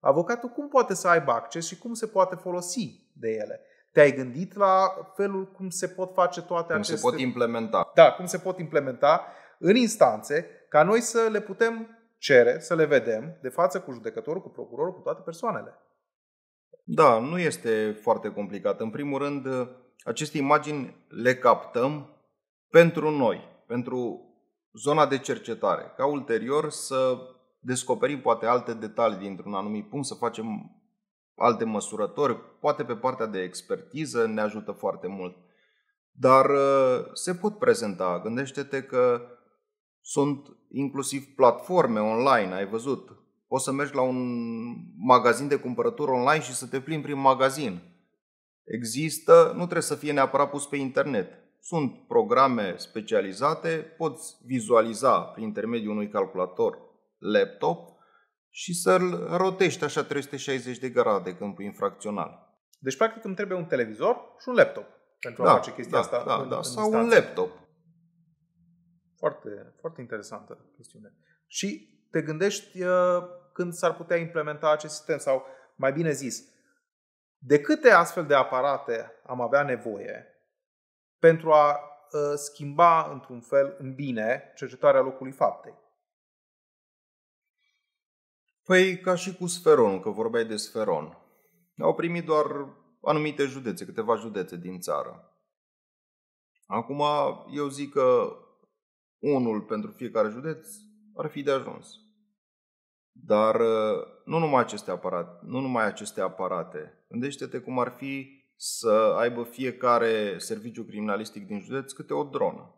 Avocatul cum poate să aibă acces și cum se poate folosi de ele? Te-ai gândit la felul cum se pot face toate aceste... Cum se pot implementa. Da, cum se pot implementa în instanțe, ca noi să le putem cere, să le vedem de față cu judecătorul, cu procurorul, cu toate persoanele. Da, nu este foarte complicat. În primul rând, aceste imagini le captăm pentru noi, pentru zona de cercetare, ca ulterior să descoperim poate alte detalii dintr-un anumit punct, să facem alte măsurători, poate pe partea de expertiză ne ajută foarte mult. Dar se pot prezenta. Gândește-te că sunt inclusiv platforme online, ai văzut. Poți să mergi la un magazin de cumpărături online și să te plimbi prin magazin. Există, nu trebuie să fie neapărat pus pe internet. Sunt programe specializate, poți vizualiza prin intermediul unui calculator laptop și să-l rotești așa 360 de grade câmpul infracțional. Deci, practic, îmi trebuie un televizor și un laptop pentru a face chestia asta. În sau un laptop. Foarte, foarte interesantă chestiune. Și te gândești când s-ar putea implementa acest sistem sau, mai bine zis, de câte astfel de aparate am avea nevoie pentru a schimba într-un fel în bine cercetarea locului faptei? Păi ca și cu Sferonul, că vorbeai de Sferon. Au primit doar anumite județe, câteva județe din țară. Acum eu zic că unul pentru fiecare județ ar fi de ajuns. Dar nu numai aceste aparate. Gândește-te cum ar fi să aibă fiecare serviciu criminalistic din județ câte o dronă.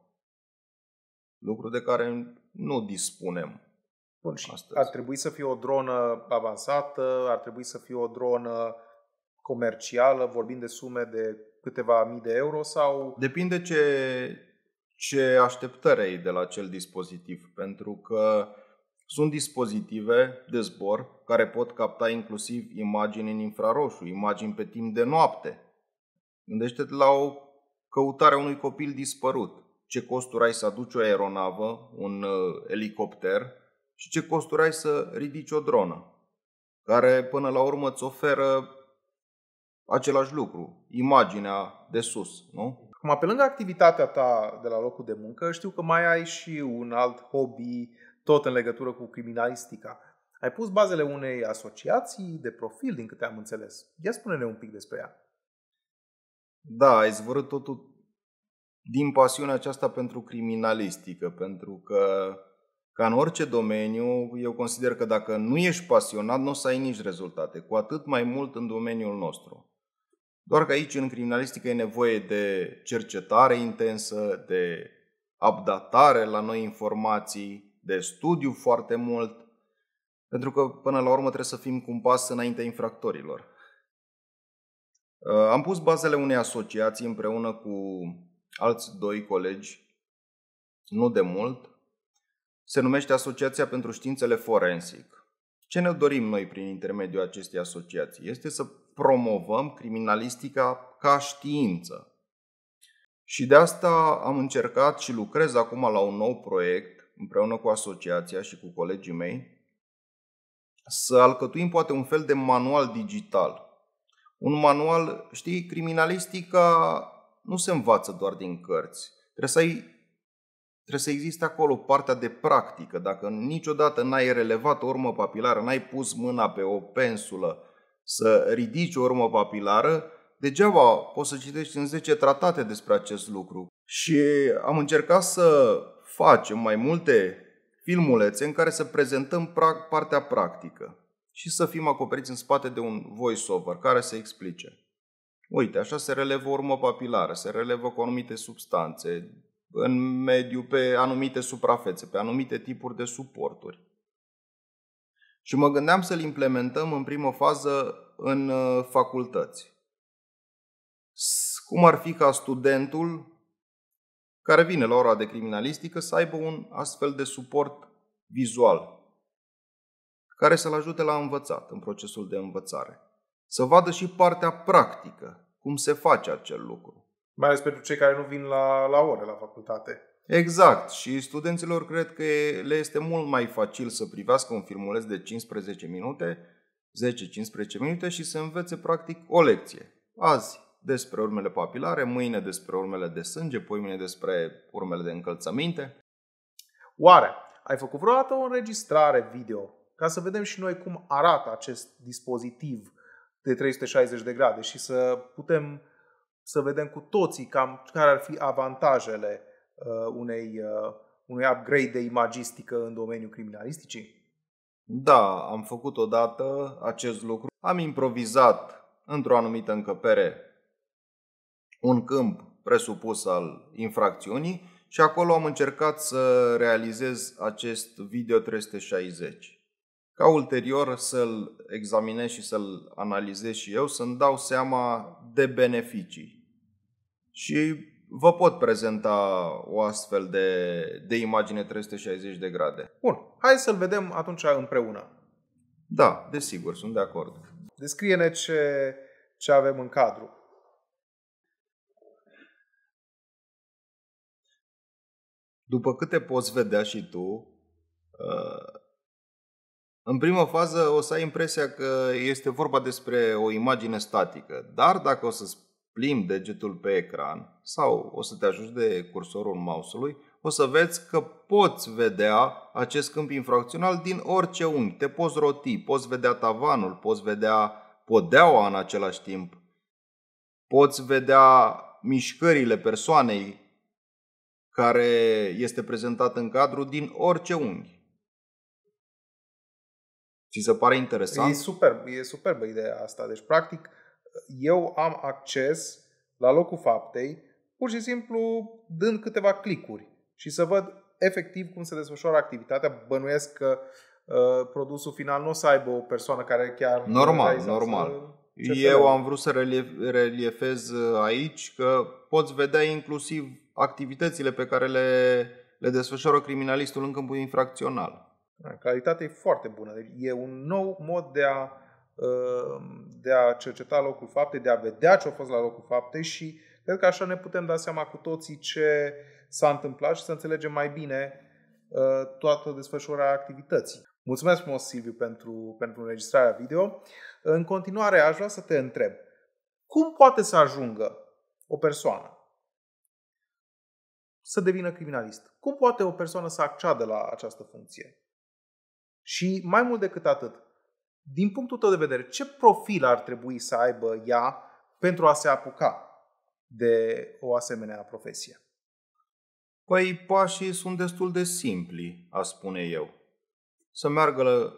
Lucru de care nu dispunem. Bun, și ar trebui să fie o dronă avansată, ar trebui să fie o dronă comercială, vorbim de sume de câteva mii de euro sau... Depinde ce așteptări ai de la acel dispozitiv, pentru că sunt dispozitive de zbor care pot capta inclusiv imagini în infraroșu, imagini pe timp de noapte. Gândește-te la o căutare a unui copil dispărut. Ce costuri ai să aduci o aeronavă, un elicopter și ce costuri ai să ridici o dronă, care până la urmă îți oferă același lucru, imaginea de sus, nu? Acum, pe lângă activitatea ta de la locul de muncă, știu că mai ai și un alt hobby tot în legătură cu criminalistica. Ai pus bazele unei asociații de profil, din câte am înțeles. Ia spune-ne un pic despre ea. Da, ai izvorât totul din pasiunea aceasta pentru criminalistică, pentru că, ca în orice domeniu, eu consider că dacă nu ești pasionat, nu o să ai nici rezultate, cu atât mai mult în domeniul nostru. Doar că aici, în criminalistică, e nevoie de cercetare intensă, de updatare la noi informații, de studiu foarte mult, pentru că, până la urmă, trebuie să fim cu un pas înaintea infractorilor. Am pus bazele unei asociații împreună cu alți doi colegi, nu de mult. Se numește Asociația pentru Științele Forensic. Ce ne dorim noi prin intermediul acestei asociații? Este să promovăm criminalistica ca știință. Și de asta am încercat și lucrez acum la un nou proiect, împreună cu asociația și cu colegii mei, să alcătuim poate un fel de manual digital. Un manual, știi, criminalistica nu se învață doar din cărți. Trebuie să existe acolo partea de practică. Dacă niciodată n-ai relevat o urmă papilară, n-ai pus mâna pe o pensulă să ridici o urmă papilară, degeaba poți să citești în 10 tratate despre acest lucru. Și am încercat să facem mai multe filmulețe în care să prezentăm partea practică. și să fim acoperiți în spate de un voice-over care să explice. Uite, așa se relevă o urmă papilară, se relevă cu anumite substanțe, în mediu, pe anumite suprafețe, pe anumite tipuri de suporturi. Și mă gândeam să-l implementăm în primă fază în facultăți. Cum ar fi ca studentul care vine la ora de criminalistică să aibă un astfel de suport vizual care să-l ajute la învățat, în procesul de învățare. Să vadă și partea practică, cum se face acel lucru. Mai ales pentru cei care nu vin la ore la facultate. Exact. Și studenților cred că le este mult mai facil să privească un filmuleț de 15 minute, 10-15 minute și să învețe practic o lecție. Azi despre urmele papilare, mâine despre urmele de sânge, poimâine despre urmele de încălțăminte. Oare ai făcut vreodată o înregistrare video ca să vedem și noi cum arată acest dispozitiv de 360 de grade și să putem să vedem cu toții cam care ar fi avantajele unui upgrade de imagistică în domeniul criminalisticii? Da, am făcut odată acest lucru. Am improvizat într-o anumită încăpere un câmp presupus al infracțiunii și acolo am încercat să realizez acest video 360. Ca ulterior să-l examinez și să-l analizez și eu, să-mi dau seama de beneficii. Și vă pot prezenta o astfel de imagine 360 de grade. Bun, hai să-l vedem atunci împreună. Da, desigur, sunt de acord. Descrie-ne ce avem în cadru. După câte poți vedea și tu, în primă fază o să ai impresia că este vorba despre o imagine statică, dar dacă o să-ți plimbi degetul pe ecran sau o să te ajungi de cursorul mouse-ului, o să vezi că poți vedea acest câmp infracțional din orice unghi. Te poți roti, poți vedea tavanul, poți vedea podeaua în același timp, poți vedea mișcările persoanei care este prezentată în cadru din orice unghi. Ți se pare interesant? E superbă ideea asta. Deci, practic, eu am acces la locul faptei, pur și simplu dând câteva clicuri și să văd efectiv cum se desfășoară activitatea. Bănuiesc că produsul final nu o să aibă o persoană care chiar... Normal. Eu am vrut să reliefez aici că poți vedea inclusiv activitățile pe care le desfășoară criminalistul în câmpul infracțional. Calitatea e foarte bună. Deci e un nou mod de a cerceta locul faptei, de a vedea ce a fost la locul faptei și cred că așa ne putem da seama cu toții ce s-a întâmplat și să înțelegem mai bine toată desfășurarea activității. Mulțumesc frumos, Silviu, pentru înregistrarea video. În continuare, aș vrea să te întreb, cum poate să ajungă o persoană să devină criminalist? Cum poate o persoană să acceadă la această funcție? Și mai mult decât atât, din punctul tău de vedere, ce profil ar trebui să aibă ea pentru a se apuca de o asemenea profesie? Păi pașii sunt destul de simpli, aș spune eu. Să meargă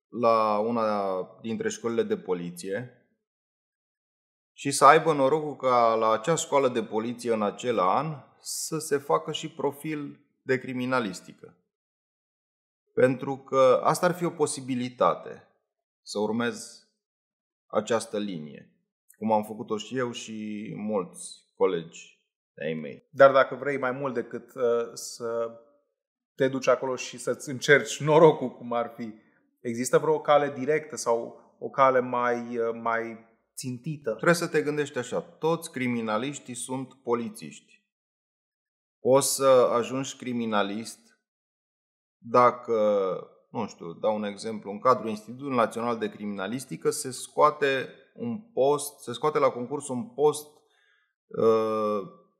la una dintre școlile de poliție și să aibă norocul ca la acea școală de poliție în acel an să se facă și profil de criminalistică. Pentru că asta ar fi o posibilitate, să urmez această linie, cum am făcut-o și eu și mulți colegi ai mei. Dar dacă vrei mai mult decât să te duci acolo și să-ți încerci norocul, cum ar fi, există vreo cale directă sau o cale mai țintită? Trebuie să te gândești așa, toți criminaliștii sunt polițiști. Poți să ajungi criminalist dacă, nu știu, dau un exemplu, în cadrul Institutului Național de Criminalistică se scoate la concurs un post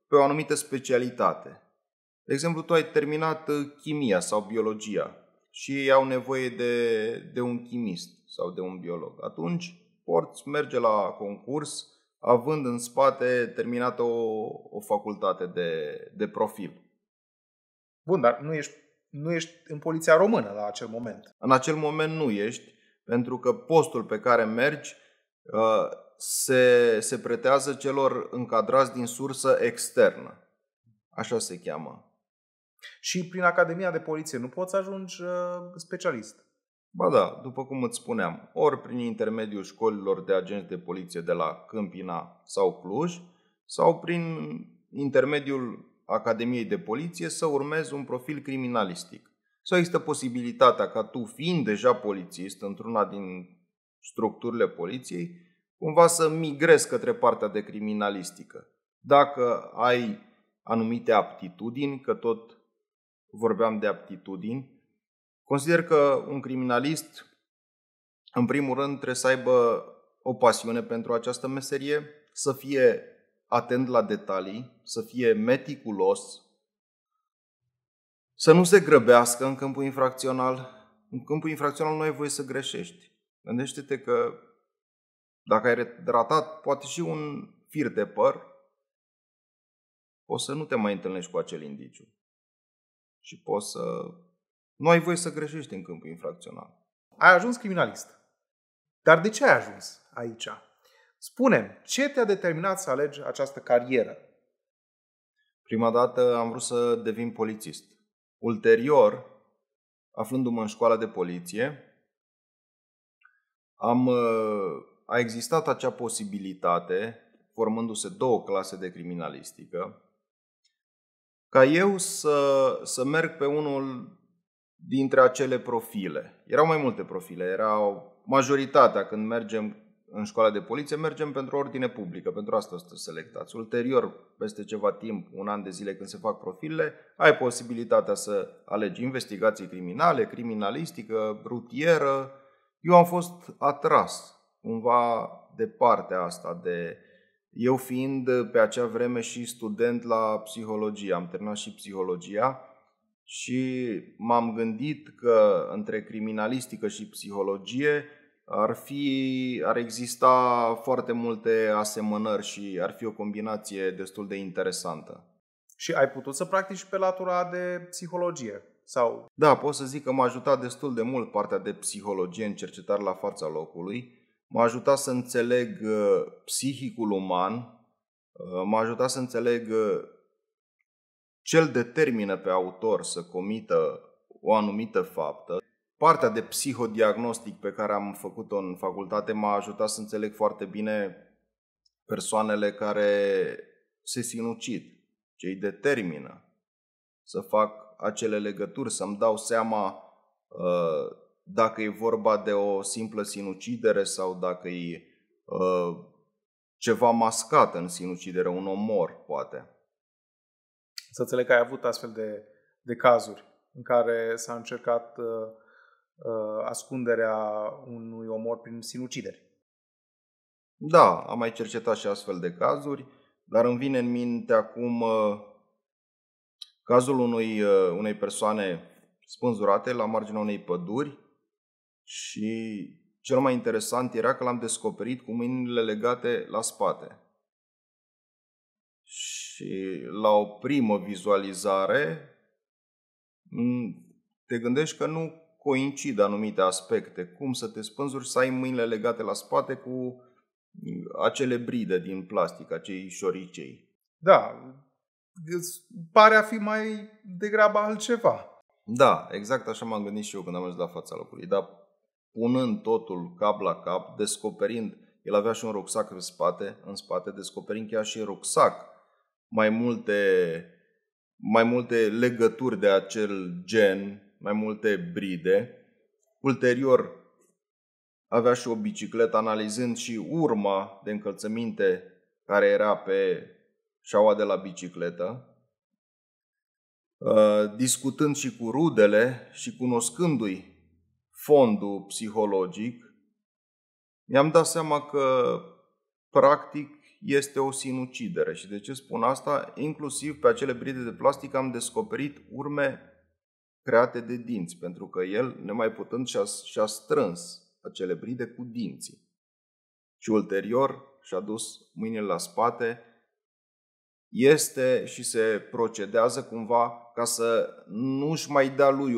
pe o anumită specialitate. De exemplu, tu ai terminat chimia sau biologia și ei au nevoie de un chimist sau de un biolog. Atunci poți merge la concurs având în spate terminată o facultate de profil. Bun, dar nu ești în poliția română la acel moment. În acel moment nu ești, pentru că postul pe care mergi se pretează celor încadrați din sursă externă. Așa se cheamă. Și prin Academia de Poliție nu poți ajungi specialist? Ba da, după cum îți spuneam, ori prin intermediul școlilor de agenți de poliție de la Câmpina sau Cluj, sau prin intermediul Academiei de Poliție să urmezi un profil criminalistic. Sau există posibilitatea ca tu, fiind deja polițist într-una din structurile poliției, cumva să migrezi către partea de criminalistică. Dacă ai anumite aptitudini, că tot vorbeam de aptitudini, consider că un criminalist, în primul rând, trebuie să aibă o pasiune pentru această meserie, să fie atent la detalii, să fie meticulos, să nu se grăbească în câmpul infracțional. În câmpul infracțional nu ai voie să greșești. Gândește-te că dacă ai ratat poate și un fir de păr, poți să nu te mai întâlnești cu acel indiciu. Și poți să... Nu ai voie să greșești în câmpul infracțional. Ai ajuns criminalist. Dar de ce ai ajuns aici? Spune-mi, ce te-a determinat să alegi această carieră? Prima dată am vrut să devin polițist. Ulterior, aflându-mă în școala de poliție, a existat acea posibilitate, formându-se 2 clase de criminalistică, ca eu să merg pe unul dintre acele profile. Erau mai multe profile, erau majoritatea când mergem în școala de poliție, mergem pentru ordine publică, pentru asta sunt selectați. Ulterior, peste ceva timp, un an de zile când se fac profilele, ai posibilitatea să alegi investigații criminale, criminalistică, rutieră. Eu am fost atras cumva de partea asta, eu fiind pe acea vreme și student la psihologie, am terminat și psihologia și m-am gândit că între criminalistică și psihologie ar exista foarte multe asemănări și ar fi o combinație destul de interesantă. Și ai putut să practici pe latura de psihologie? Sau? Da, pot să zic că m-a ajutat destul de mult partea de psihologie în cercetare la fața locului. M-a ajutat să înțeleg psihicul uman, m-a ajutat să înțeleg ce îl determină pe autor să comită o anumită faptă. Partea de psihodiagnostic pe care am făcut-o în facultate m-a ajutat să înțeleg foarte bine persoanele care se sinucid, ce îi determină să fac acele legături, să-mi dau seama dacă e vorba de o simplă sinucidere sau dacă e ceva mascat în sinucidere, un omor, poate. Să înțeleg că ai avut astfel de cazuri în care s-a încercat ascunderea unui omor prin sinucideri. Da, am mai cercetat și astfel de cazuri, dar îmi vine în minte acum cazul unei persoane spânzurate la marginea unei păduri și cel mai interesant era că l-am descoperit cu mâinile legate la spate. Și la o primă vizualizare te gândești că nu coincid anumite aspecte. Cum să te spânzuri și să ai mâinile legate la spate cu acele bride din plastic, acei șoricei. Da, pare a fi mai degrabă altceva. Da, exact așa m-am gândit și eu când am mers la fața locului. Dar punând totul cap la cap, descoperind, el avea și un rucsac în spate, descoperind chiar și în rucsac mai multe legături de acel gen, mai multe bride. Ulterior avea și o bicicletă, analizând și urma de încălțăminte care era pe șaua de la bicicletă, discutând și cu rudele și cunoscându-i fondul psihologic, mi-am dat seama că practic este o sinucidere. Și de ce spun asta? Inclusiv pe acele bride de plastic am descoperit urme create de dinți, pentru că el, nemai putând, și-a strâns acele bride cu dinții. Și ulterior și-a dus mâinile la spate este și se procedează cumva ca să nu-și mai dea lui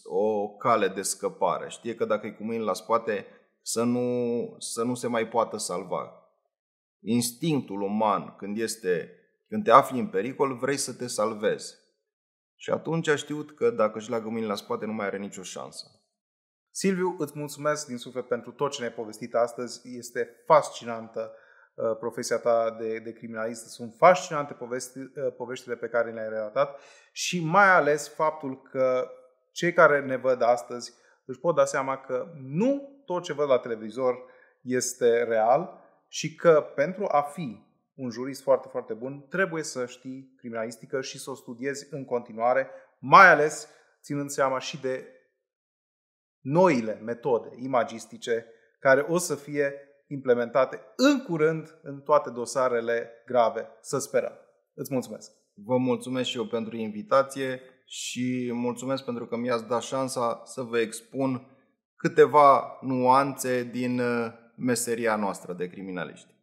o cale de scăpare. Știe că dacă e cu mâini la spate să nu se mai poată salva. Instinctul uman, când te afli în pericol, vrei să te salvezi. Și atunci a știut că dacă își leagă mâinile la spate, nu mai are nicio șansă. Silviu, îți mulțumesc din suflet pentru tot ce ne-ai povestit astăzi. Este fascinantă profesia ta de criminalist. Sunt fascinante poveștile pe care le-ai relatat și mai ales faptul că cei care ne văd astăzi își pot da seama că nu tot ce văd la televizor este real și că pentru a fi un jurist foarte, foarte bun trebuie să știi criminalistică și să o studiezi în continuare, mai ales ținând seama și de noile metode imagistice care o să fie implementate în curând în toate dosarele grave, să sperăm. Îți mulțumesc! Vă mulțumesc și eu pentru invitație și mulțumesc pentru că mi-ați dat șansa să vă expun câteva nuanțe din meseria noastră de criminaliști.